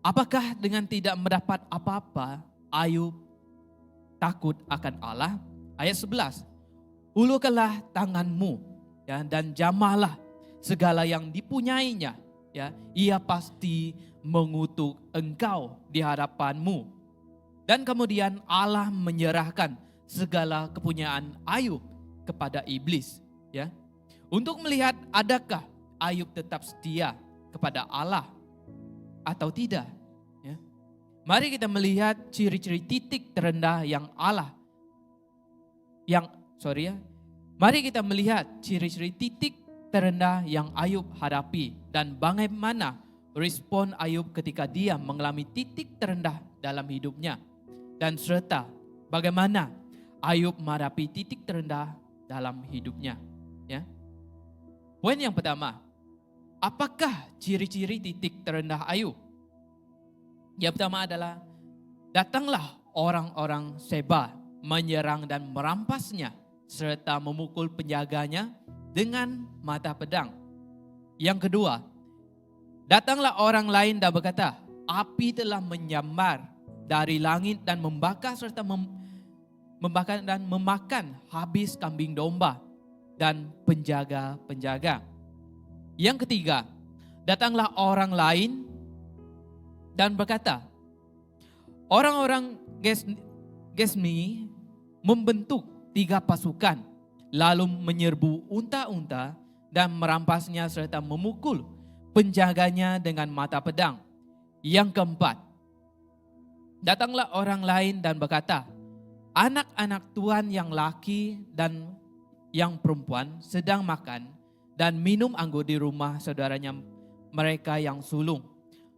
apakah dengan tidak mendapat apa-apa Ayub takut akan Allah? Ayat 11, ulurkanlah tanganmu ya, dan jamahlah segala yang dipunyainya. Ya, ia pasti mengutuk engkau di hadapanmu. Dan kemudian Allah menyerahkan segala kepunyaan Ayub kepada iblis. Ya, untuk melihat adakah Ayub tetap setia kepada Allah atau tidak. Ya. Mari kita melihat ciri-ciri titik terendah yang Mari kita melihat ciri-ciri titik terendah yang Ayub hadapi dan bagaimana respon Ayub ketika dia mengalami titik terendah dalam hidupnya, dan serta bagaimana Ayub menghadapi titik terendah dalam hidupnya. Ya. Poin yang pertama, apakah ciri-ciri titik terendah Ayub? Yang pertama adalah datanglah orang-orang Seba menyerang dan merampasnya serta memukul penjaganya dengan mata pedang. Yang kedua, datanglah orang lain dan berkata, api telah menyambar dari langit dan membakar serta membakar dan memakan habis kambing domba dan penjaga-penjaga. Yang ketiga, datanglah orang lain dan berkata, orang-orang Gesmi membentuk 3 pasukan, lalu menyerbu unta-unta dan merampasnya serta memukul penjaganya dengan mata pedang. Yang keempat, datanglah orang lain dan berkata, anak-anak Tuhan yang laki dan yang perempuan sedang makan dan minum anggur di rumah saudaranya mereka yang sulung.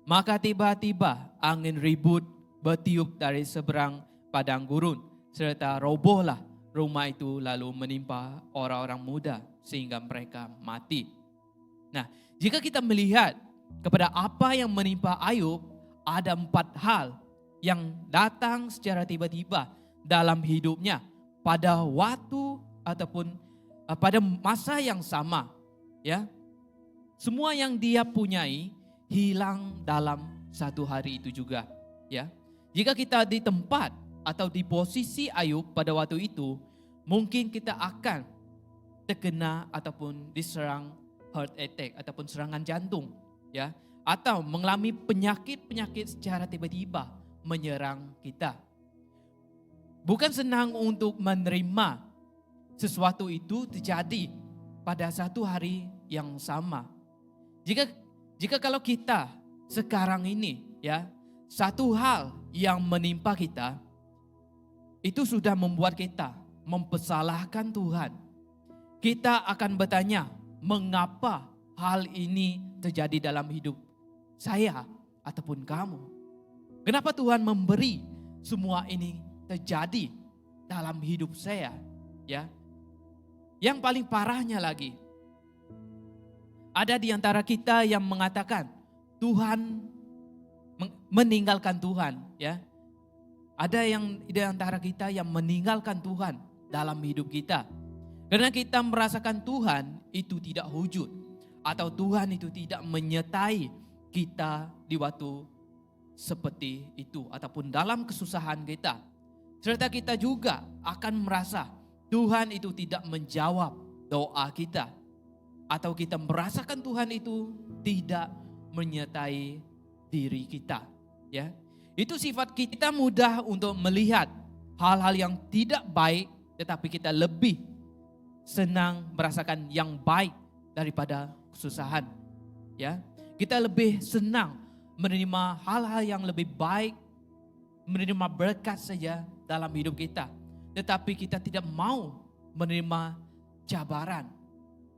Maka tiba-tiba angin ribut bertiup dari seberang padang gurun, serta robohlah rumah itu lalu menimpa orang-orang muda sehingga mereka mati. Nah, jika kita melihat kepada apa yang menimpa Ayub, ada 4 hal yang datang secara tiba-tiba dalam hidupnya pada waktu ataupun pada masa yang sama. Ya, semua yang dia punyai hilang dalam satu hari itu juga. Ya, jika kita di tempat atau di posisi Ayub pada waktu itu, mungkin kita akan terkena ataupun diserang heart attack ataupun serangan jantung, ya, atau mengalami penyakit-penyakit secara tiba-tiba menyerang kita. Bukan senang untuk menerima sesuatu itu terjadi pada satu hari yang sama. Jika kalau kita sekarang ini, ya, satu hal yang menimpa kita itu sudah membuat kita mempersalahkan Tuhan. Kita akan bertanya, mengapa hal ini terjadi dalam hidup saya ataupun kamu? Kenapa Tuhan memberi semua ini terjadi dalam hidup saya? Ya, yang paling parahnya lagi, ada di antara kita yang mengatakan Tuhan meninggalkan Tuhan. Ya, ada yang di antara kita yang meninggalkan Tuhan dalam hidup kita. Karena kita merasakan Tuhan itu tidak wujud. Atau Tuhan itu tidak menyertai kita di waktu seperti itu. Ataupun dalam kesusahan kita. Serta kita juga akan merasa Tuhan itu tidak menjawab doa kita. Atau kita merasakan Tuhan itu tidak menyertai diri kita. Ya, itu sifat kita mudah untuk melihat hal-hal yang tidak baik, tetapi kita lebih senang merasakan yang baik daripada kesusahan. Ya, kita lebih senang menerima hal-hal yang lebih baik, menerima berkat saja dalam hidup kita. Tetapi kita tidak mau menerima cabaran,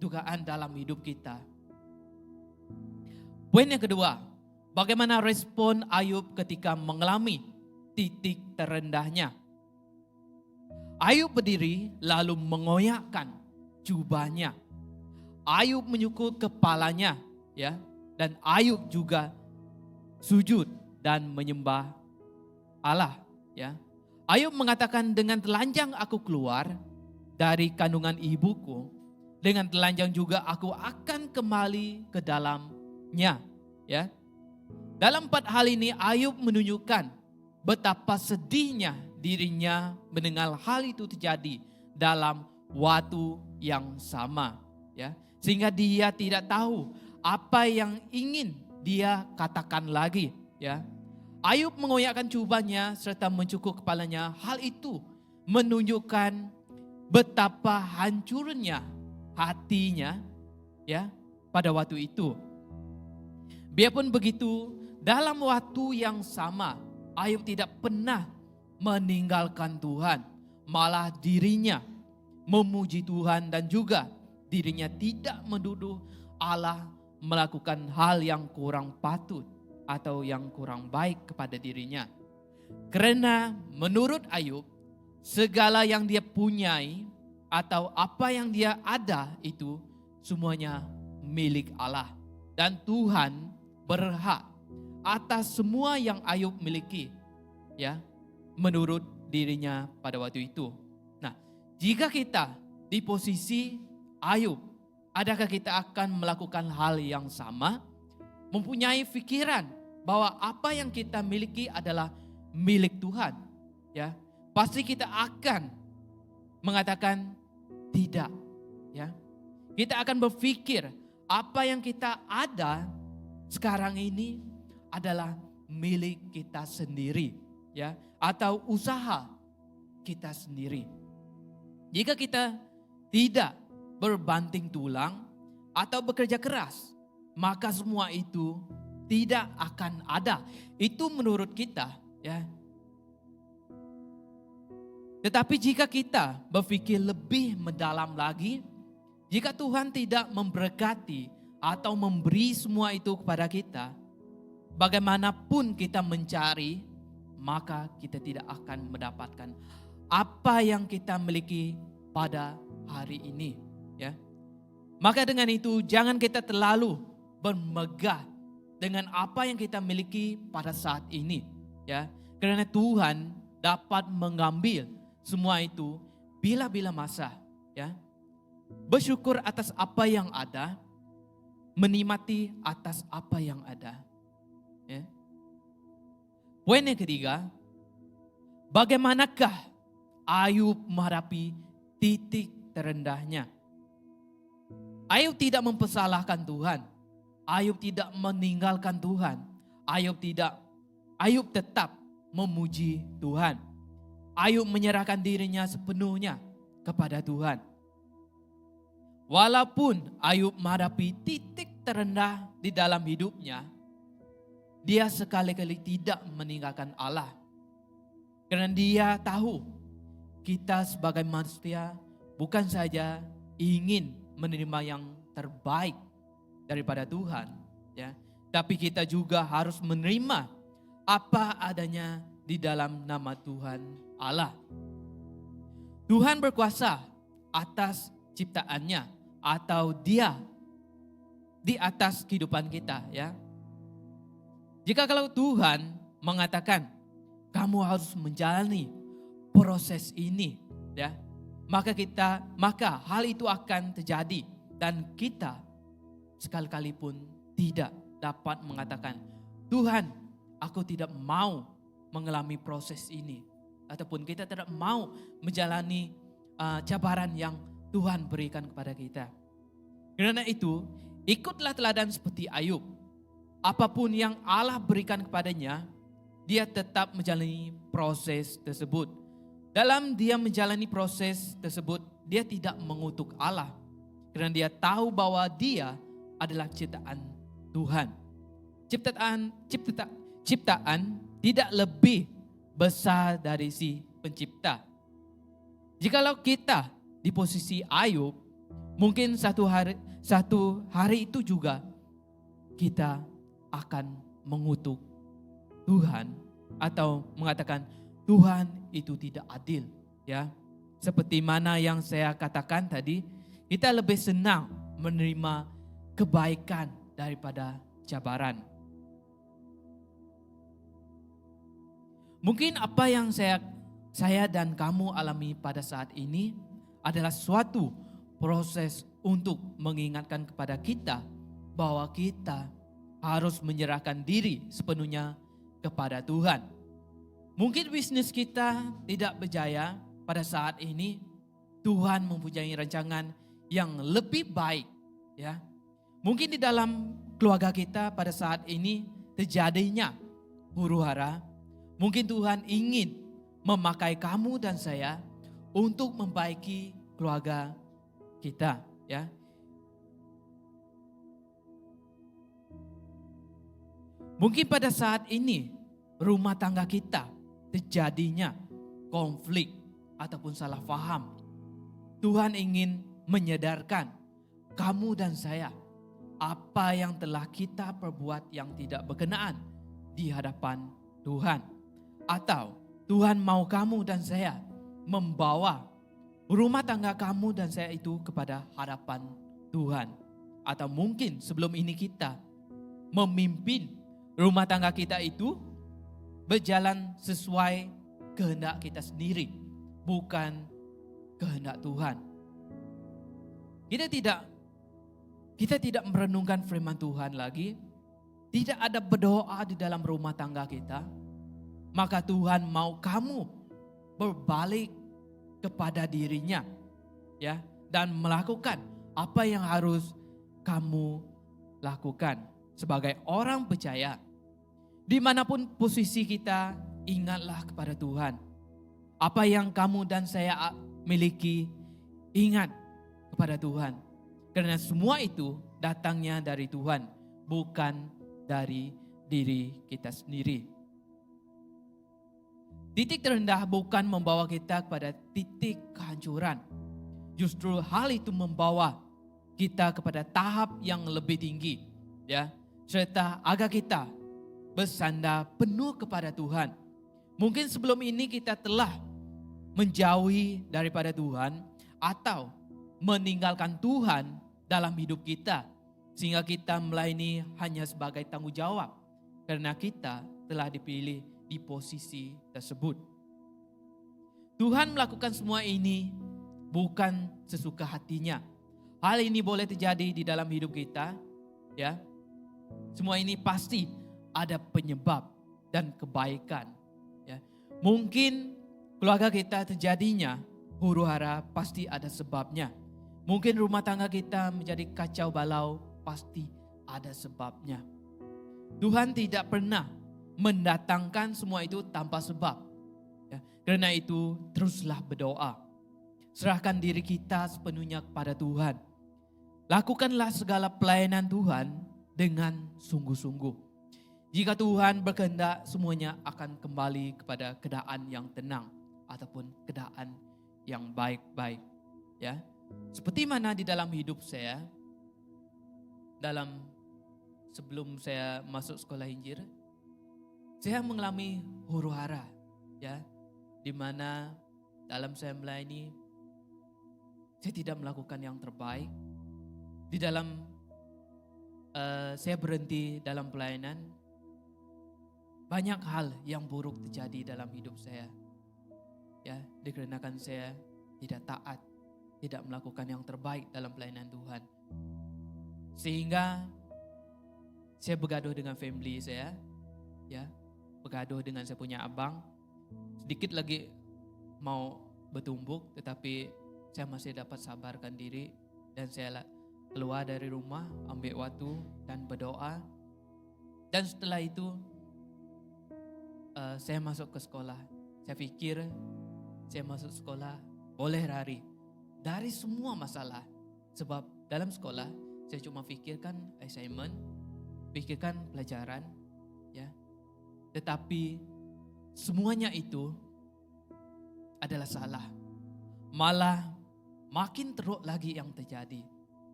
dugaan dalam hidup kita. Poin yang kedua, bagaimana respon Ayub ketika mengalami titik terendahnya? Ayub berdiri lalu mengoyakkan jubahnya. Ayub menyukul kepalanya, ya, dan Ayub juga sujud dan menyembah Allah, ya. Ayub mengatakan, dengan telanjang aku keluar dari kandungan ibuku, dengan telanjang juga aku akan kembali ke dalam hidupnya, ya. Dalam 4 hal ini Ayub menunjukkan betapa sedihnya dirinya mendengar hal itu terjadi dalam waktu yang sama, ya. Sehingga dia tidak tahu apa yang ingin dia katakan lagi, ya. Ayub mengoyakkan jubahnya serta mencukur kepalanya. Hal itu menunjukkan betapa hancurnya hatinya, ya, pada waktu itu. Biarpun begitu, dalam waktu yang sama Ayub tidak pernah meninggalkan Tuhan. Malah dirinya memuji Tuhan dan juga dirinya tidak menuduh Allah melakukan hal yang kurang patut atau yang kurang baik kepada dirinya. Karena menurut Ayub, segala yang dia punyai atau apa yang dia ada itu semuanya milik Allah. Dan Tuhan berhak atas semua yang Ayub miliki, ya, menurut dirinya pada waktu itu. Nah, jika kita di posisi Ayub, adakah kita akan melakukan hal yang sama? Mempunyai pikiran bahwa apa yang kita miliki adalah milik Tuhan, ya. Pasti kita akan mengatakan tidak, ya. Kita akan berpikir apa yang kita ada sekarang ini adalah milik kita sendiri, ya, atau usaha kita sendiri. Jika kita tidak berbanting tulang atau bekerja keras, maka semua itu tidak akan ada. Itu menurut kita, ya. Tetapi jika kita berpikir lebih mendalam lagi, jika Tuhan tidak memberkati atau memberi semua itu kepada kita, bagaimanapun kita mencari, maka kita tidak akan mendapatkan apa yang kita miliki pada hari ini, ya. Maka dengan itu jangan kita terlalu bermegah dengan apa yang kita miliki pada saat ini, ya. Karena Tuhan dapat mengambil semua itu bila-bila masa, ya. Bersyukur atas apa yang ada, menikmati atas apa yang ada, ya. Poin yang ketiga, bagaimanakah Ayub menghadapi titik terendahnya? Ayub tidak mempersalahkan Tuhan. Ayub tidak meninggalkan Tuhan. Ayub tetap memuji Tuhan. Ayub menyerahkan dirinya sepenuhnya kepada Tuhan. Walaupun Ayub menghadapi titik terendah di dalam hidupnya, dia sekali-kali tidak meninggalkan Allah. Karena dia tahu kita sebagai manusia bukan saja ingin menerima yang terbaik daripada Tuhan, ya, tapi kita juga harus menerima apa adanya di dalam nama Tuhan Allah. Tuhan berkuasa atas ciptaannya atau Dia di atas kehidupan kita, ya. Jika kalau Tuhan mengatakan kamu harus menjalani proses ini, ya, maka hal itu akan terjadi dan kita sekali-kali pun tidak dapat mengatakan, Tuhan, aku tidak mau mengalami proses ini. Ataupun kita tidak mau menjalani cabaran yang Tuhan berikan kepada kita. Karena itu, ikutlah teladan seperti Ayub. Apapun yang Allah berikan kepadanya, dia tetap menjalani proses tersebut. Dalam dia menjalani proses tersebut, dia tidak mengutuk Allah. Karena dia tahu bahwa dia adalah ciptaan Tuhan. Ciptaan tidak lebih besar dari si pencipta. Jikalau kita di posisi Ayub, mungkin satu hari itu juga kita akan mengutuk Tuhan atau mengatakan Tuhan itu tidak adil, ya. Seperti mana yang saya katakan tadi, kita lebih senang menerima kebaikan daripada cabaran. Mungkin apa yang saya dan kamu alami pada saat ini adalah suatu proses untuk mengingatkan kepada kita bahwa kita harus menyerahkan diri sepenuhnya kepada Tuhan. Mungkin bisnis kita tidak berjaya pada saat ini. Tuhan mempunyai rancangan yang lebih baik, ya. Mungkin di dalam keluarga kita pada saat ini terjadinya huru-hara. Mungkin Tuhan ingin memakai kamu dan saya untuk memperbaiki keluarga kita, ya. Mungkin pada saat ini rumah tangga kita terjadinya konflik ataupun salah faham. Tuhan ingin menyadarkan kamu dan saya apa yang telah kita perbuat yang tidak berkenaan di hadapan Tuhan. Atau Tuhan mau kamu dan saya membawa rumah tangga kamu dan saya itu kepada hadapan Tuhan. Atau mungkin sebelum ini kita memimpin rumah tangga kita itu berjalan sesuai kehendak kita sendiri, bukan kehendak Tuhan. Kita tidak merenungkan firman Tuhan lagi, tidak ada berdoa di dalam rumah tangga kita, maka Tuhan mau kamu berbalik kepada dirinya, ya, dan melakukan apa yang harus kamu lakukan sebagai orang percaya. Dimanapun posisi kita, ingatlah kepada Tuhan. Apa yang kamu dan saya miliki, ingat kepada Tuhan. Karena semua itu datangnya dari Tuhan, bukan dari diri kita sendiri. Titik terendah bukan membawa kita kepada titik kehancuran. Justru hal itu membawa kita kepada tahap yang lebih tinggi, ya, serta agar kita bersandar penuh kepada Tuhan. Mungkin sebelum ini kita telah menjauhi daripada Tuhan atau meninggalkan Tuhan dalam hidup kita, sehingga kita melayani hanya sebagai tanggung jawab karena kita telah dipilih di posisi tersebut. Tuhan melakukan semua ini bukan sesuka hatinya. Hal ini boleh terjadi di dalam hidup kita, ya. Semua ini pasti ada penyebab dan kebaikan, ya. Mungkin keluarga kita terjadinya huru-hara, pasti ada sebabnya. Mungkin rumah tangga kita menjadi kacau balau, pasti ada sebabnya. Tuhan tidak pernah mendatangkan semua itu tanpa sebab, ya. Karena itu teruslah berdoa. Serahkan diri kita sepenuhnya kepada Tuhan. Lakukanlah segala pelayanan Tuhan dengan sungguh-sungguh. Jika Tuhan berkehendak, semuanya akan kembali kepada keadaan yang tenang ataupun keadaan yang baik-baik, ya. Seperti mana di dalam hidup saya, sebelum saya masuk sekolah Injil, saya mengalami huru-hara, ya, di mana dalam saya melayani, saya tidak melakukan yang terbaik. Di dalam saya berhenti dalam pelayanan, banyak hal yang buruk terjadi dalam hidup saya, ya, dikarenakan saya tidak taat, tidak melakukan yang terbaik dalam pelayanan Tuhan. Sehingga saya bergaduh dengan family saya, ya, bergaduh dengan saya punya abang. Sedikit lagi mau bertumbuk, tetapi saya masih dapat sabarkan diri dan saya keluar dari rumah, ambil waktu dan berdoa. Dan setelah itu saya masuk ke sekolah. Saya pikir saya masuk sekolah boleh lari dari semua masalah. Sebab dalam sekolah saya cuma pikirkan assignment, pikirkan pelajaran, ya. Tetapi semuanya itu adalah salah. Malah makin teruk lagi yang terjadi,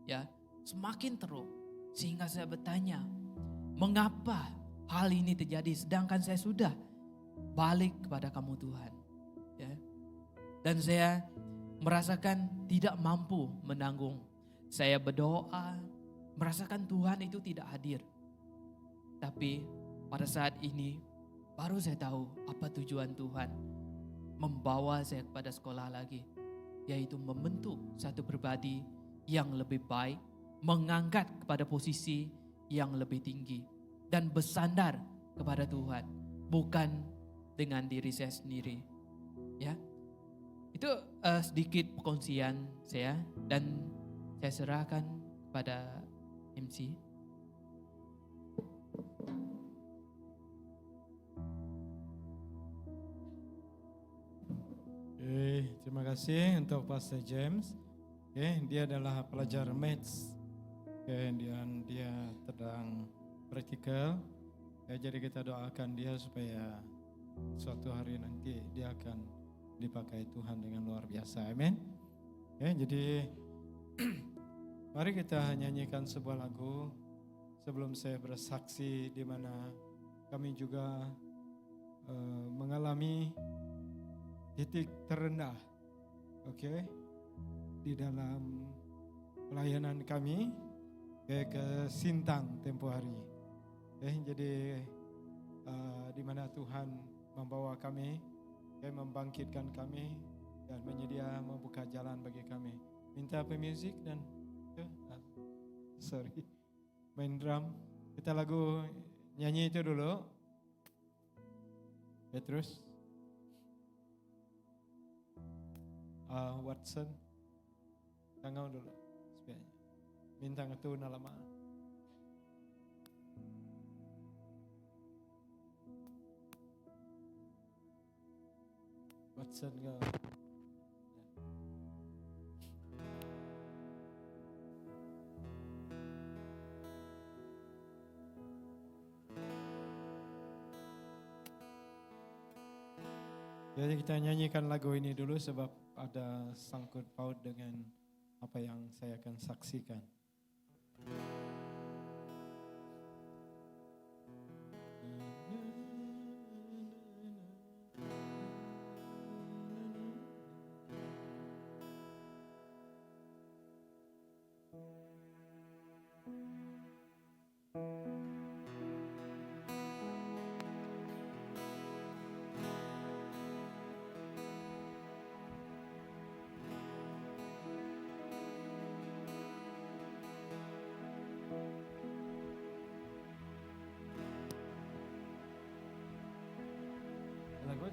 ya, semakin teruk. Sehingga saya bertanya, mengapa hal ini terjadi sedangkan saya sudah balik kepada kamu Tuhan, ya. Dan saya merasakan tidak mampu menanggung. Saya berdoa, merasakan Tuhan itu tidak hadir. Tapi pada saat ini baru saya tahu apa tujuan Tuhan membawa saya kepada sekolah lagi, yaitu membentuk satu pribadi yang lebih baik, mengangkat kepada posisi yang lebih tinggi. dan bersandar kepada Tuhan, bukan dengan diri saya sendiri. Ya, itu sedikit perkongsian saya dan saya serahkan pada MC. Terima kasih untuk Pastor James. Dia adalah pelajar maths. Dan dia sedang praktikal. Jadi kita doakan dia supaya suatu hari nanti dia akan dipakai Tuhan dengan luar biasa. Amin. Jadi mari kita nyanyikan sebuah lagu sebelum saya bersaksi di mana kami juga mengalami titik terendah, di dalam pelayanan kami ke Sintang tempo hari. Jadi di mana Tuhan membawa kami, membangkitkan kami dan menyedia membuka jalan bagi kami. Minta pemusik dan main drum. Kita lagu nyanyi itu dulu. Terus Watson tangau dulu sebenarnya. Bintang itu nalama. Watson go. Jadi kita nyanyikan lagu ini dulu sebab ada sangkut paut dengan apa yang saya akan saksikan. Lagu.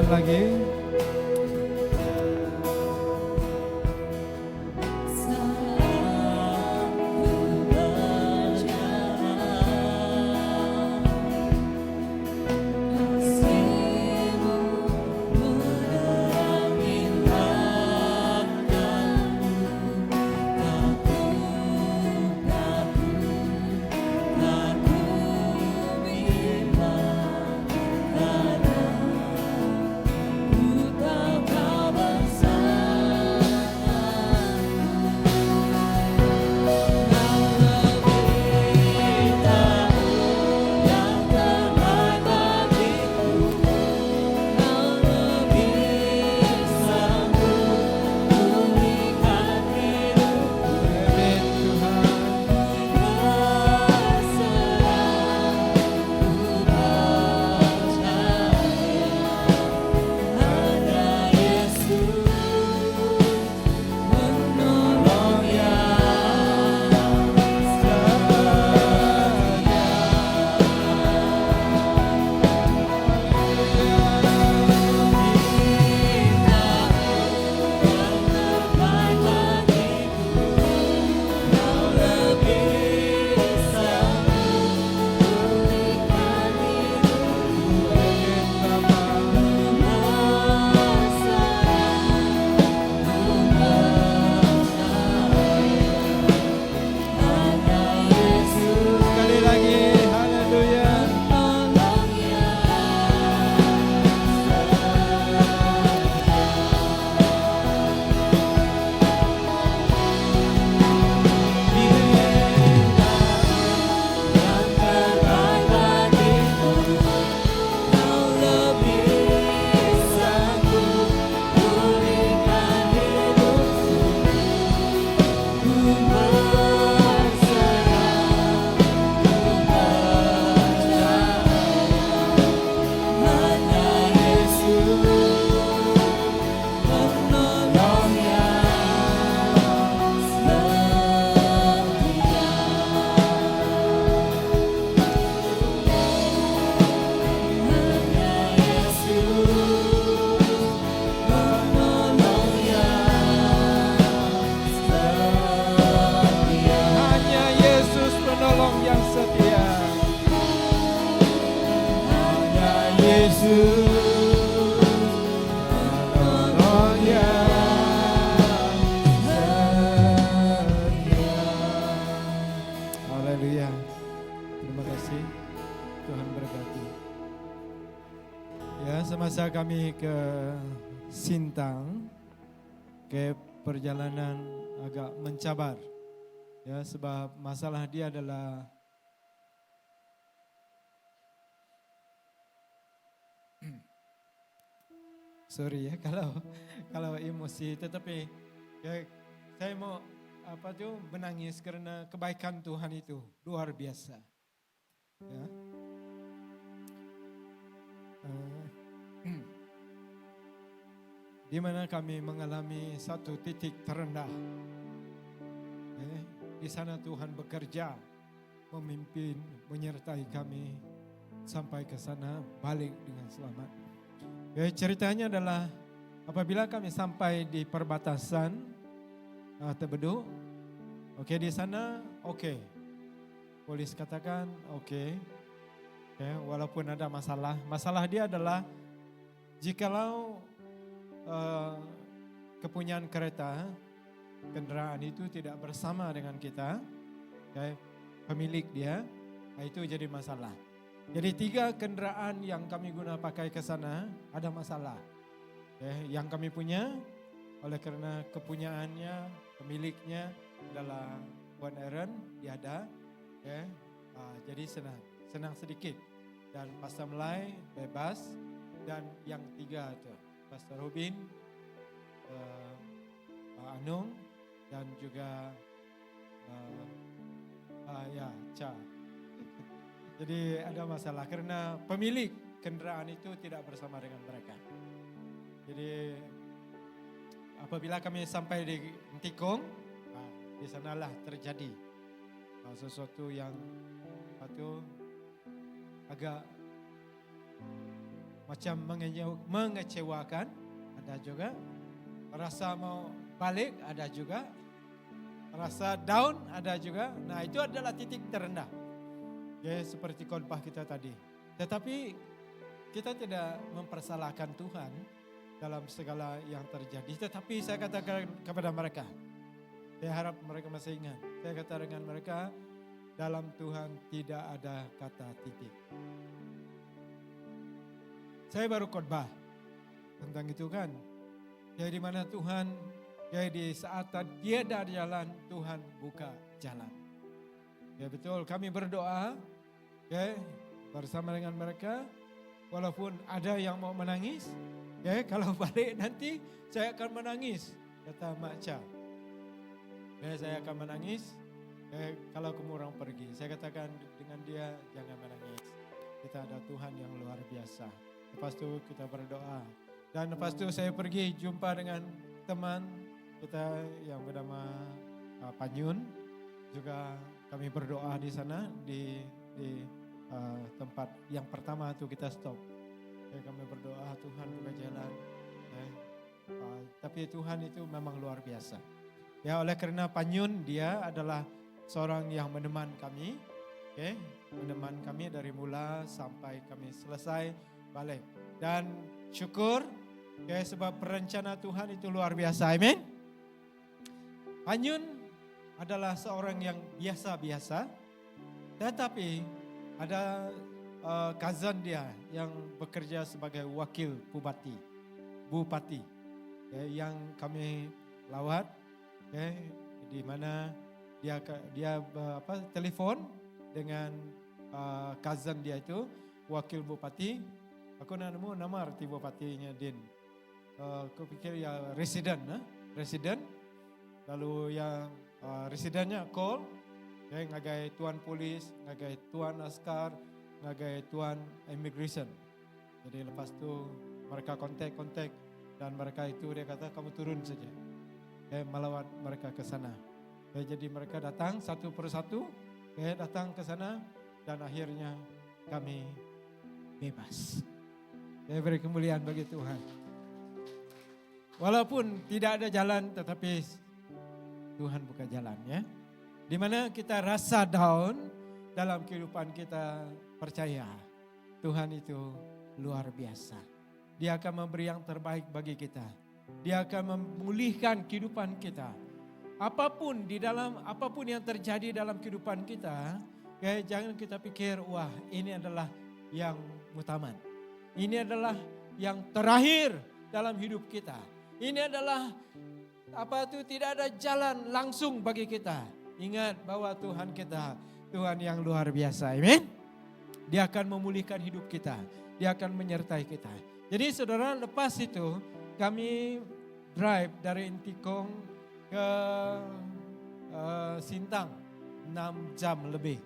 Lagi Ku Yesus, penolong yang setia. Haleluya. Terima kasih. Tuhan berkati. Ya, semasa kami ke Sintang, ke perjalanan agak mencabar. Ya, sebab masalah dia adalah sorry ya kalau emosi, tetapi ya, saya mau menangis karena kebaikan Tuhan itu luar biasa. Ya. Di mana kami mengalami satu titik terendah. Di sana Tuhan bekerja, memimpin, menyertai kami sampai ke sana balik dengan selamat. Ceritanya adalah apabila kami sampai di perbatasan Tebedu, di sana polis katakan walaupun ada masalah dia adalah jikalau kepunyaan kereta, kendaraan itu tidak bersama dengan kita, pemilik dia, itu jadi masalah. Jadi 3 kendaraan yang kami guna pakai ke sana ada masalah. Yang kami punya, oleh karena kepunyaannya, pemiliknya adalah Wan Aaron, dia ada, jadi senang sedikit. Dan Pastor Melai bebas, dan yang 3 itu Pastor Robin, Anung, dan juga Cha. Jadi ada masalah karena pemilik kendaraan itu tidak bersama dengan mereka. Jadi apabila kami sampai di Tikong, di sanalah terjadi sesuatu yang agak macam mengecewakan, ada juga rasa mau balik, ada juga rasa down, ada juga. Nah, itu adalah titik terendah. Seperti khotbah kita tadi. Tetapi kita tidak mempersalahkan Tuhan dalam segala yang terjadi. Tetapi saya katakan kepada mereka, saya harap mereka masih ingat. Saya kata dengan mereka, dalam Tuhan tidak ada kata titik. Saya baru khotbah tentang itu kan. Jadi di mana Tuhan, di saat tiada jalan, Tuhan buka jalan. Ya betul, kami berdoa bersama dengan mereka, walaupun ada yang mau menangis, kalau balik nanti saya akan menangis, kata Mak Cha. Saya akan menangis kalau kamu orang pergi. Saya katakan dengan dia, jangan menangis. Kita ada Tuhan yang luar biasa. Lepas itu kita berdoa. Dan lepas itu saya pergi jumpa dengan teman kita yang bernama Panyun. Juga kami berdoa di sana di tempat yang pertama itu kita stop. Kami berdoa Tuhan buka jalan. Tapi Tuhan itu memang luar biasa. Ya, oleh karena Panyun dia adalah seorang yang meneman kami. Meneman kami dari mula sampai kami selesai balik. Dan syukur sebab perencana Tuhan itu luar biasa. Amin. Panyun adalah seorang yang biasa-biasa, tetapi ada cousin dia yang bekerja sebagai wakil bupati, yang kami lawat, di mana dia telepon dengan cousin dia itu wakil bupati. Aku nak nemu nama arti bupatinya Din. Aku pikir ya residen. Lalu yang residennya call, ngagai tuan polis, ngagai tuan askar, ngagai tuan immigration. Jadi lepas tu mereka kontak dan mereka itu dia kata kamu turun saja. Melawat mereka ke sana. Jadi mereka datang satu persatu, datang ke sana dan akhirnya kami bebas. Beri kemuliaan bagi Tuhan. Walaupun tidak ada jalan, tetapi Tuhan buka jalan ya. Di mana kita rasa down dalam kehidupan kita, percaya Tuhan itu luar biasa. Dia akan memberi yang terbaik bagi kita. Dia akan memulihkan kehidupan kita. Apapun yang terjadi dalam kehidupan kita, jangan kita pikir, wah ini adalah yang utama. Ini adalah yang terakhir dalam hidup kita. Ini adalah tidak ada jalan langsung bagi kita. Ingat bahwa Tuhan kita, Tuhan yang luar biasa. Amin. Dia akan memulihkan hidup kita. Dia akan menyertai kita. Jadi saudara, lepas itu kami drive dari Intikong ke Sintang 6 jam lebih.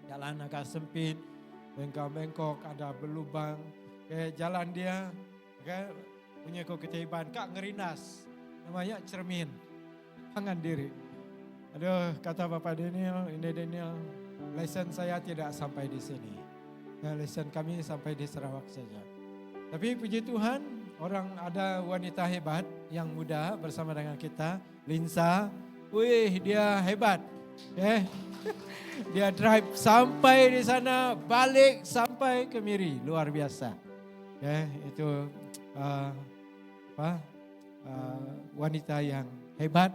Jalan agak sempit, bengkok-bengkok, ada berlubang. Jalan dia punya keajaiban, Kak ngerinas. Namanya cermin, tangan diri. Aduh, kata Bapak Daniel, ini Daniel, lesson saya tidak sampai di sini. Lesson kami sampai di Sarawak saja. Tapi puji Tuhan, ada wanita hebat yang muda bersama dengan kita, Linsa. Wih, dia hebat. Dia drive sampai di sana, balik sampai ke Miri, luar biasa. Itu wanita yang hebat.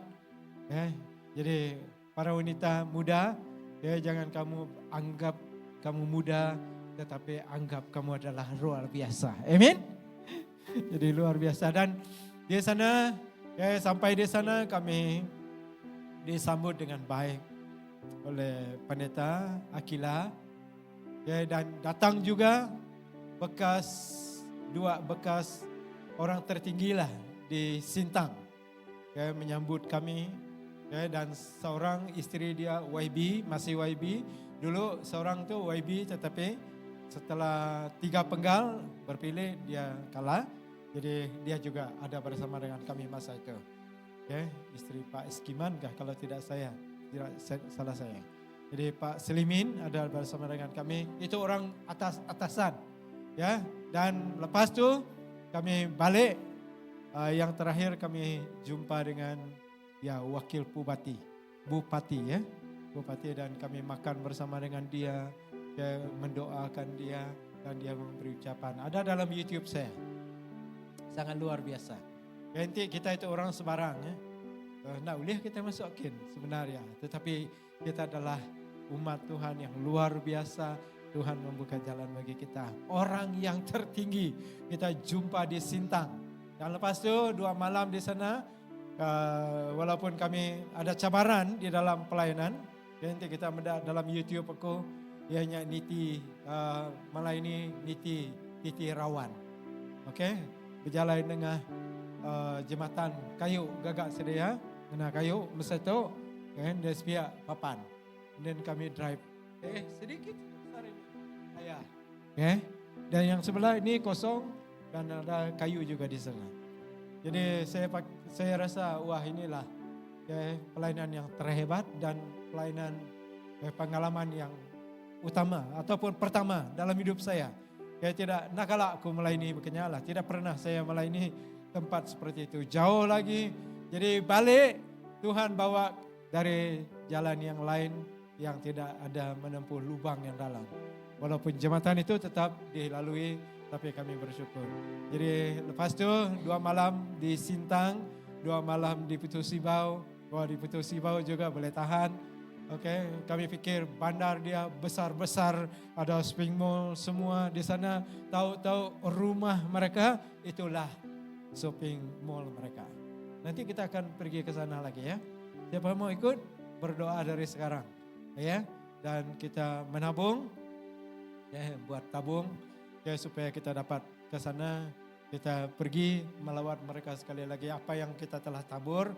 Jadi para wanita muda, jangan kamu anggap kamu muda, tetapi anggap kamu adalah luar biasa. Amin. Jadi luar biasa. Dan di sana, sampai di sana kami disambut dengan baik oleh pendeta Akila. Dan datang juga dua bekas orang tertinggi lah di Sintang. Menyambut kami. Dan seorang istri dia YB, masih YB. Dulu seorang tu YB, tetapi setelah 3 penggal berpilih dia kalah. Jadi dia juga ada bersama dengan kami masa itu. Istri Pak Eskiman kalau tidak salah saya. Jadi Pak Selimin ada bersama dengan kami. Itu orang atasan. Dan lepas tu kami balik. Yang terakhir kami jumpa dengan wakil Bupati Bupati, dan kami makan bersama dengan dia mendoakan dia, dan dia memberi ucapan. Ada dalam YouTube saya. Sangat luar biasa. Nanti kita itu orang sebarang nak boleh kita masukin sebenarnya. Tetapi kita adalah umat Tuhan yang luar biasa. Tuhan membuka jalan bagi kita. Orang yang tertinggi kita jumpa di Sintang. Dan lepas itu 2 malam di sana, walaupun kami ada cabaran di dalam pelayanan, nanti kita dalam YouTube aku, ianya Niti, melayani Niti Rawan. Berjalan dengan jembatan kayu gagak sedia, kena kayu, masa itu, dia sepihak papan. Dan kami drive, sedikit besar ini, dan yang sebelah ini kosong, dan ada kayu juga di sana. Jadi saya rasa wah inilah pelayanan yang terhebat dan pelayanan pengalaman yang utama ataupun pertama dalam hidup saya. Tidak nakala aku melayani berkenyalah, tidak pernah saya melayani tempat seperti itu. Jauh lagi, jadi balik Tuhan bawa dari jalan yang lain yang tidak ada menempuh lubang yang dalam. Walaupun jembatan itu tetap dilalui, tapi kami bersyukur. Jadi lepas itu 2 malam di Sintang, 2 malam di Putus Sibau. Wah, di Putus Sibau juga boleh tahan. Kami pikir bandar dia besar-besar, ada shopping mall semua di sana. Tahu-tahu rumah mereka itulah shopping mall mereka. Nanti kita akan pergi ke sana lagi ya. Siapa mau ikut? Berdoa dari sekarang. Dan kita menabung, buat tabung, supaya kita dapat ke sana. Kita pergi melawat mereka sekali lagi. Apa yang kita telah tabur,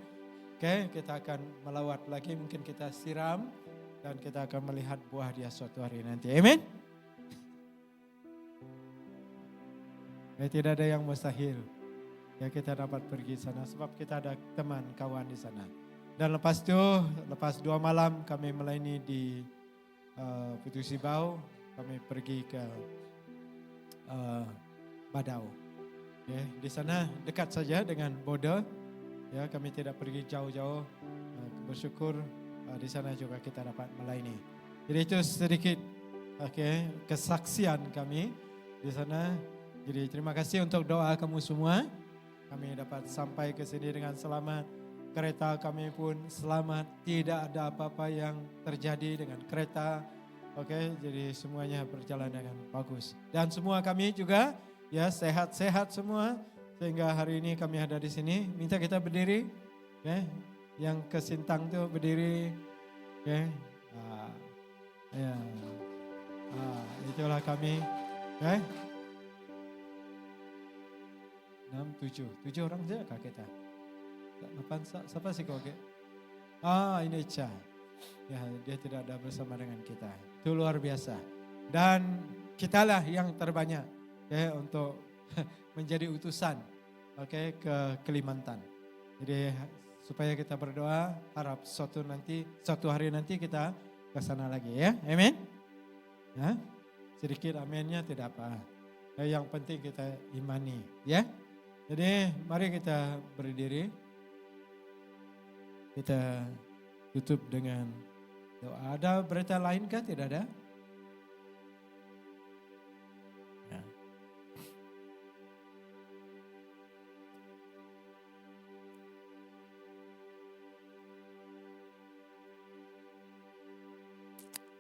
kita akan melawat lagi, mungkin kita siram dan kita akan melihat buah dia suatu hari nanti. Amin. Tidak ada yang mustahil. Kita dapat pergi sana sebab kita ada teman kawan di sana. Dan lepas 2 malam kami melayani di Putus Sibau, kami pergi ke Badau. Di sana dekat saja dengan border. Kami tidak pergi jauh-jauh. Bersyukur di sana juga kita dapat melayani. Jadi itu sedikit kesaksian kami di sana. Jadi terima kasih untuk doa kamu semua. Kami dapat sampai ke sini dengan selamat. Kereta kami pun selamat. Tidak ada apa-apa yang terjadi dengan kereta. Oke, jadi semuanya berjalan dengan bagus. Dan semua kami juga ya sehat-sehat semua. Sehingga hari ini kami ada di sini. Minta kita berdiri. Oke, yang ke Sintang tuh berdiri. Oke. Ya. Itulah kami. Oke. 6, 7 orang saja kak kita. 8, siapa sih kau ke? Ini Cha. Ya, dia tidak ada bersama dengan kita. Itu luar biasa. Dan kitalah yang terbanyak untuk menjadi utusan ke Kalimantan. Jadi supaya kita berdoa, harap suatu hari nanti kita ke sana lagi ya. Amin. Ya, sedikit aminnya tidak apa. Yang penting kita imani ya. Jadi mari kita berdiri. Kita tutup dengan doa. Ada berita lain kah? Tidak ada? Ya.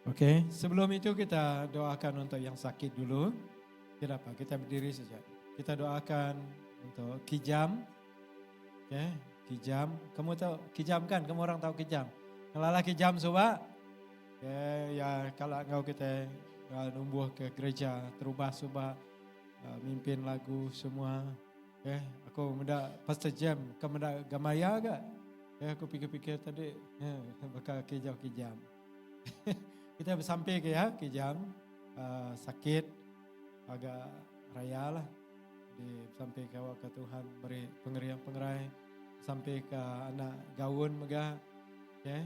Oke, sebelum itu kita doakan untuk yang sakit dulu. Tidak apa, kita berdiri saja. Kita doakan untuk Kijam. Oke, Kijam. Kamu tahu Kijam kan? Kamu orang tahu Kijam? Kalau Kijam coba. Ya kalau engkau kita numbuh ke gereja, terubah coba mimpin lagu semua. Aku muda Pastor Jam, kamu muda gamaya agak. Aku pikir-pikir tadi bakal Kijam. Kita sampai ke ya Kijam, sakit agak raya lah. Sampai ke Tuhan beri pengerian-pengerai, sampai ke anak gaun megah. Ke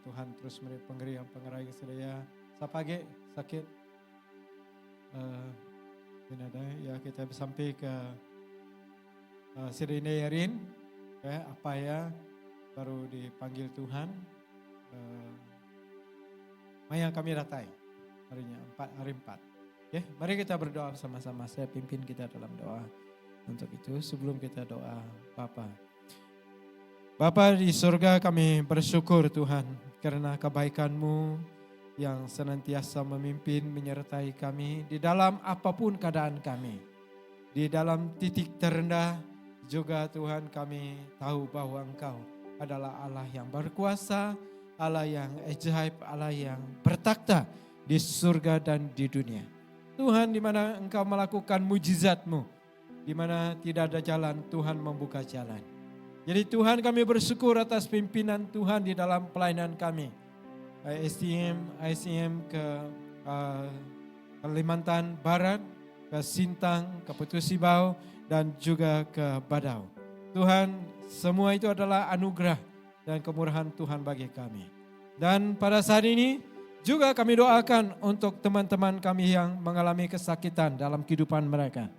Tuhan terus beri pengerian-pengerai ke saya. Sapage sakit. Ya kita sampai ke Sirine Yarin. Apa ya baru dipanggil Tuhan. Maya kami ratai harinya 4. Mari kita berdoa bersama-sama. Saya pimpin kita dalam doa untuk itu. Sebelum kita doa, Bapa di surga, kami bersyukur Tuhan karena kebaikan-Mu yang senantiasa memimpin menyertai kami di dalam apapun keadaan kami. Di dalam titik terendah juga Tuhan kami tahu bahwa Engkau adalah Allah yang berkuasa, Allah yang ajaib, Allah yang bertakhta di surga dan di dunia. Tuhan, di mana Engkau melakukan mujizat-Mu, di mana tidak ada jalan, Tuhan membuka jalan. Jadi Tuhan, kami bersyukur atas pimpinan Tuhan di dalam pelayanan kami. ICM ke Kalimantan Barat, ke Sintang, ke Putusibau, dan juga ke Badau. Tuhan, semua itu adalah anugerah dan kemurahan Tuhan bagi kami. Dan pada saat ini, juga kami doakan untuk teman-teman kami yang mengalami kesakitan dalam kehidupan mereka.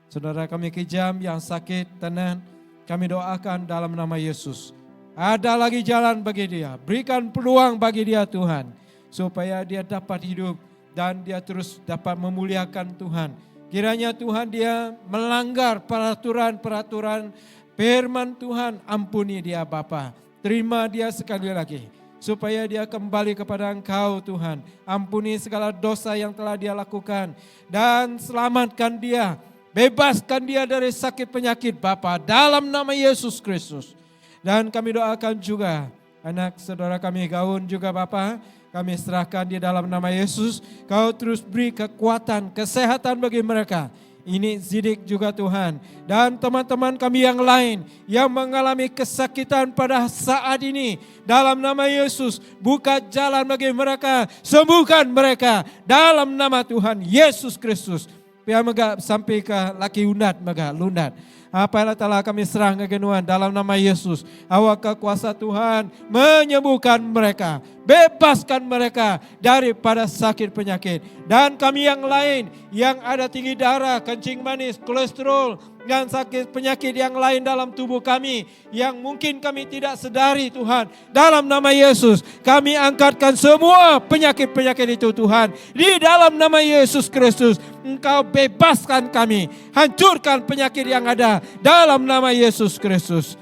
Saudara kami Kijam yang sakit, tenang, kami doakan dalam nama Yesus. Ada lagi jalan bagi dia. Berikan peluang bagi dia Tuhan. Supaya dia dapat hidup dan dia terus dapat memuliakan Tuhan. Kiranya Tuhan dia melanggar peraturan-peraturan firman Tuhan. Ampuni dia Bapa. Terima dia sekali lagi. Supaya dia kembali kepada Engkau Tuhan. Ampuni segala dosa yang telah dia lakukan. Dan selamatkan dia. Bebaskan dia dari sakit penyakit Bapa. Dalam nama Yesus Kristus. Dan kami doakan juga anak saudara kami Gaun juga Bapa. Kami serahkan di dalam nama Yesus. Kau terus beri kekuatan, kesehatan bagi mereka. Ini Zidik juga Tuhan. Dan teman-teman kami yang lain yang mengalami kesakitan pada saat ini. Dalam nama Yesus, buka jalan bagi mereka. Sembuhkan mereka. Dalam nama Tuhan Yesus Kristus. Pihak mega sampai ke laki undat mega lundat. Apa yang telah kami serang ke genuan dalam nama Yesus. Awak kuasa Tuhan menyembuhkan mereka. Bebaskan mereka daripada sakit penyakit. Dan kami yang lain yang ada tinggi darah, kencing manis, kolesterol, dan sakit penyakit yang lain dalam tubuh kami yang mungkin kami tidak sedari Tuhan. Dalam nama Yesus kami angkatkan semua penyakit-penyakit itu Tuhan. Di dalam nama Yesus Kristus Engkau bebaskan kami, hancurkan penyakit yang ada dalam nama Yesus Kristus.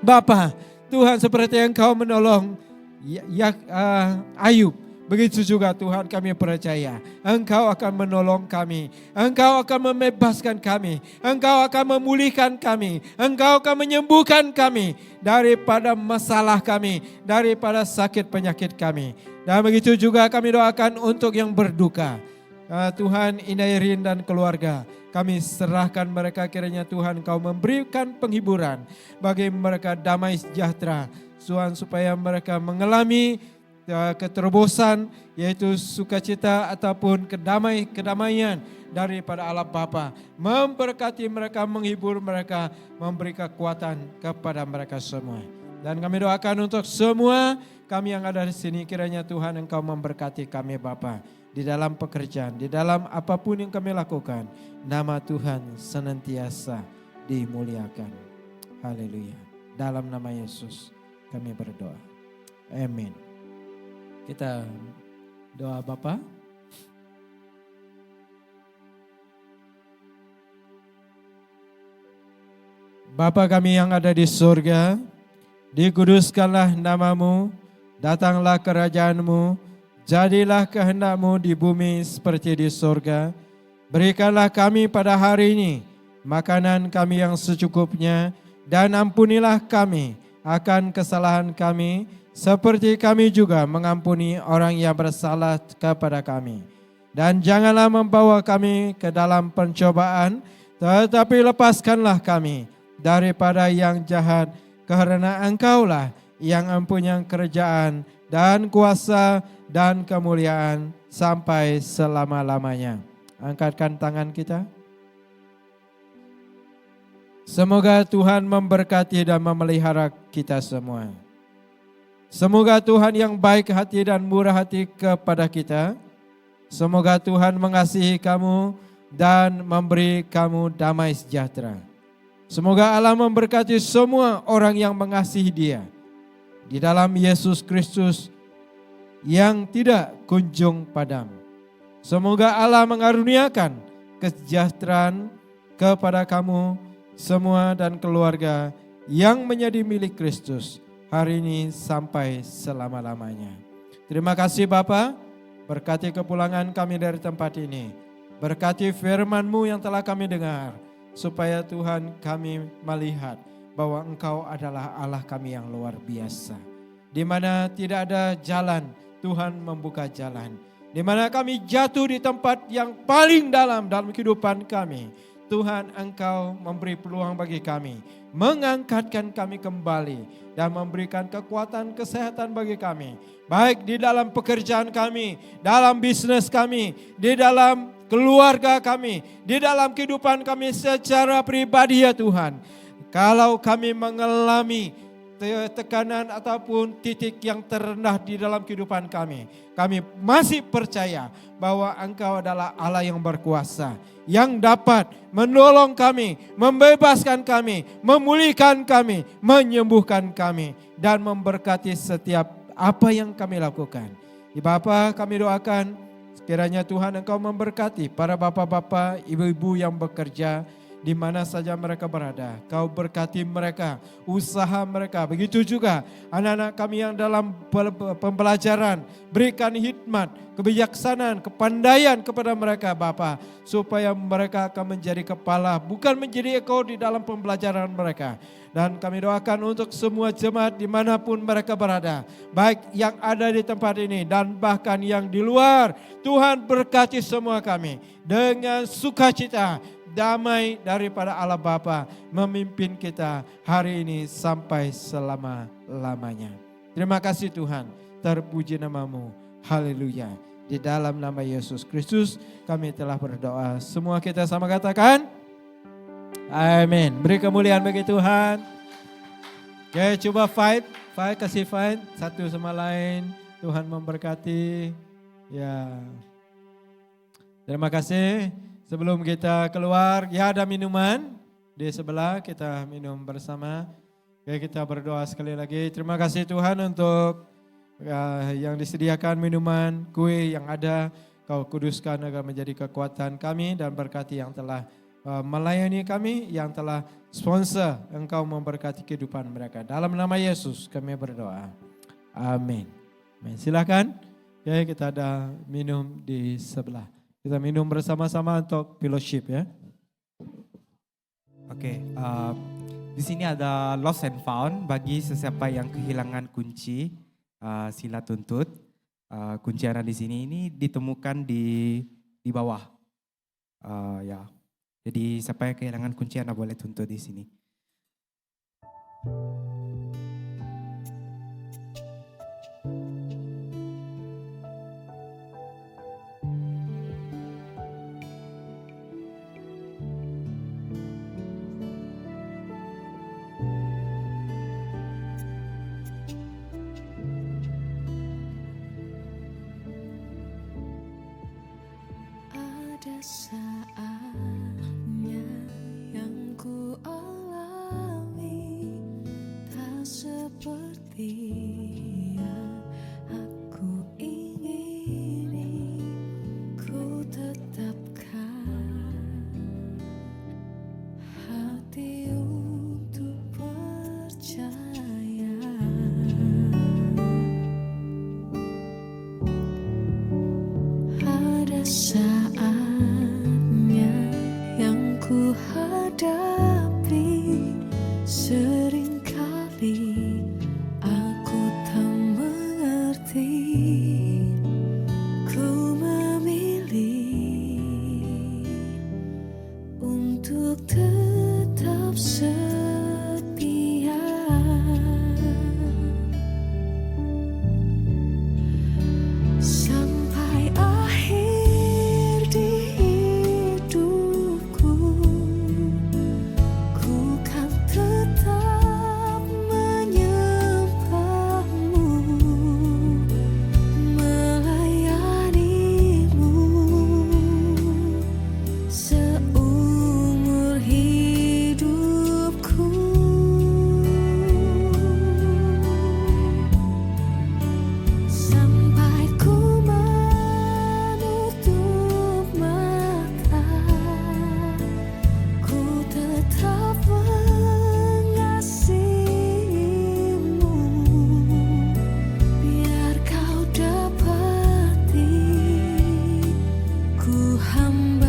Bapa, Tuhan seperti Engkau menolong Ayub, begitu juga Tuhan kami percaya Engkau akan menolong kami, Engkau akan membebaskan kami, Engkau akan memulihkan kami, Engkau akan menyembuhkan kami daripada masalah kami, daripada sakit penyakit kami. Dan begitu juga kami doakan untuk yang berduka. Tuhan, Inairin dan keluarga, kami serahkan mereka, kiranya Tuhan Engkau memberikan penghiburan bagi mereka, damai sejahtera Tuhan, supaya mereka mengalami keterobosan, yaitu sukacita ataupun kedamaian daripada Allah Bapa. Memberkati mereka, menghibur mereka, memberi kekuatan kepada mereka semua. Dan kami doakan untuk semua kami yang ada di sini, kiranya Tuhan Engkau memberkati kami Bapa, di dalam pekerjaan, di dalam apapun yang kami lakukan. Nama Tuhan senantiasa dimuliakan. Haleluya. Dalam nama Yesus kami berdoa. Amin. Kita doa Bapa. Bapa kami yang ada di surga, dikuduskanlah namamu, datanglah kerajaanmu, jadilah kehendak-Mu di bumi seperti di surga. Berikanlah kami pada hari ini makanan kami yang secukupnya, dan ampunilah kami akan kesalahan kami, seperti kami juga mengampuni orang yang bersalah kepada kami. Dan janganlah membawa kami ke dalam pencobaan, tetapi lepaskanlah kami daripada yang jahat, karena Engkaulah yang mempunyai kerajaan dan kuasa dan kemuliaan sampai selama-lamanya. Angkatkan tangan kita. Semoga Tuhan memberkati dan memelihara kita semua. Semoga Tuhan yang baik hati dan murah hati kepada kita. Semoga Tuhan mengasihi kamu dan memberi kamu damai sejahtera. Semoga Allah memberkati semua orang yang mengasihi Dia. Di dalam Yesus Kristus yang tidak kunjung padam. Semoga Allah mengaruniakan kesejahteraan kepada kamu semua dan keluarga yang menjadi milik Kristus hari ini sampai selama-lamanya. Terima kasih Bapa, berkati kepulangan kami dari tempat ini. Berkati firman-Mu yang telah kami dengar, supaya Tuhan kami melihat bahwa Engkau adalah Allah kami yang luar biasa. Di mana tidak ada jalan, Tuhan membuka jalan. Di mana kami jatuh di tempat yang paling dalam kehidupan kami, Tuhan Engkau memberi peluang bagi kami, mengangkatkan kami kembali dan memberikan kekuatan kesehatan bagi kami. Baik di dalam pekerjaan kami, dalam bisnis kami, di dalam keluarga kami, di dalam kehidupan kami secara pribadi ya Tuhan. Kalau kami mengalami tekanan ataupun titik yang terendah di dalam kehidupan kami masih percaya bahwa Engkau adalah Allah yang berkuasa, yang dapat menolong kami, membebaskan kami, memulihkan kami, menyembuhkan kami, dan memberkati setiap apa yang kami lakukan. Bapa, kami doakan kiranya Tuhan Engkau memberkati para bapak-bapak, ibu-ibu yang bekerja di mana saja mereka berada. Kau berkati mereka, usaha mereka. Begitu juga anak-anak kami yang dalam pembelajaran. Berikan hikmat, kebijaksanaan, kepandaian kepada mereka Bapa, supaya mereka akan menjadi kepala, bukan menjadi ekor di dalam pembelajaran mereka. Dan kami doakan untuk semua jemaat dimanapun mereka berada, baik yang ada di tempat ini dan bahkan yang di luar. Tuhan berkati semua kami dengan sukacita, damai daripada Allah Bapa memimpin kita hari ini sampai selama-lamanya. Terima kasih Tuhan, terpuji namamu. Haleluya. Di dalam nama Yesus Kristus kami telah berdoa. Semua kita sama katakan amin. Beri kemuliaan bagi Tuhan. Oke, coba fight, kasih fight satu sama lain. Tuhan memberkati. Ya. Terima kasih. Sebelum kita keluar, ya ada minuman. di sebelah, kita minum bersama. Oke, kita berdoa sekali lagi. Terima kasih Tuhan untuk yang disediakan minuman, kue yang ada. Kau kuduskan agar menjadi kekuatan kami dan berkati yang telah melayani kami, yang telah sponsor. Engkau memberkati kehidupan mereka. Dalam nama Yesus kami berdoa. Amin. Silakan. Oke, kita ada minum di sebelah. Kita minum bersama-sama untuk fellowship ya. Oke, di sini ada lost and found bagi sesiapa yang kehilangan kunci, sila tuntut. Kunci yang ada di sini ini ditemukan di bawah. Ya, jadi siapa yang kehilangan kunci Anda boleh tuntut di sini. Ada saatnya yang ku alami tak seperti yang aku ingini. Ku tetapkan hati untuk percaya. Ada saatnya yang ku hadapi, seringkali aku tak mengerti. Ku memilih untuk tetap setia. Sampai akhir di hidupku, ku kan tetap menyembahmu, melayanimu seumur hidupku. Sampai ku menutup mata, ku tetap mengasihimu. Biar kau dapati, ku hamba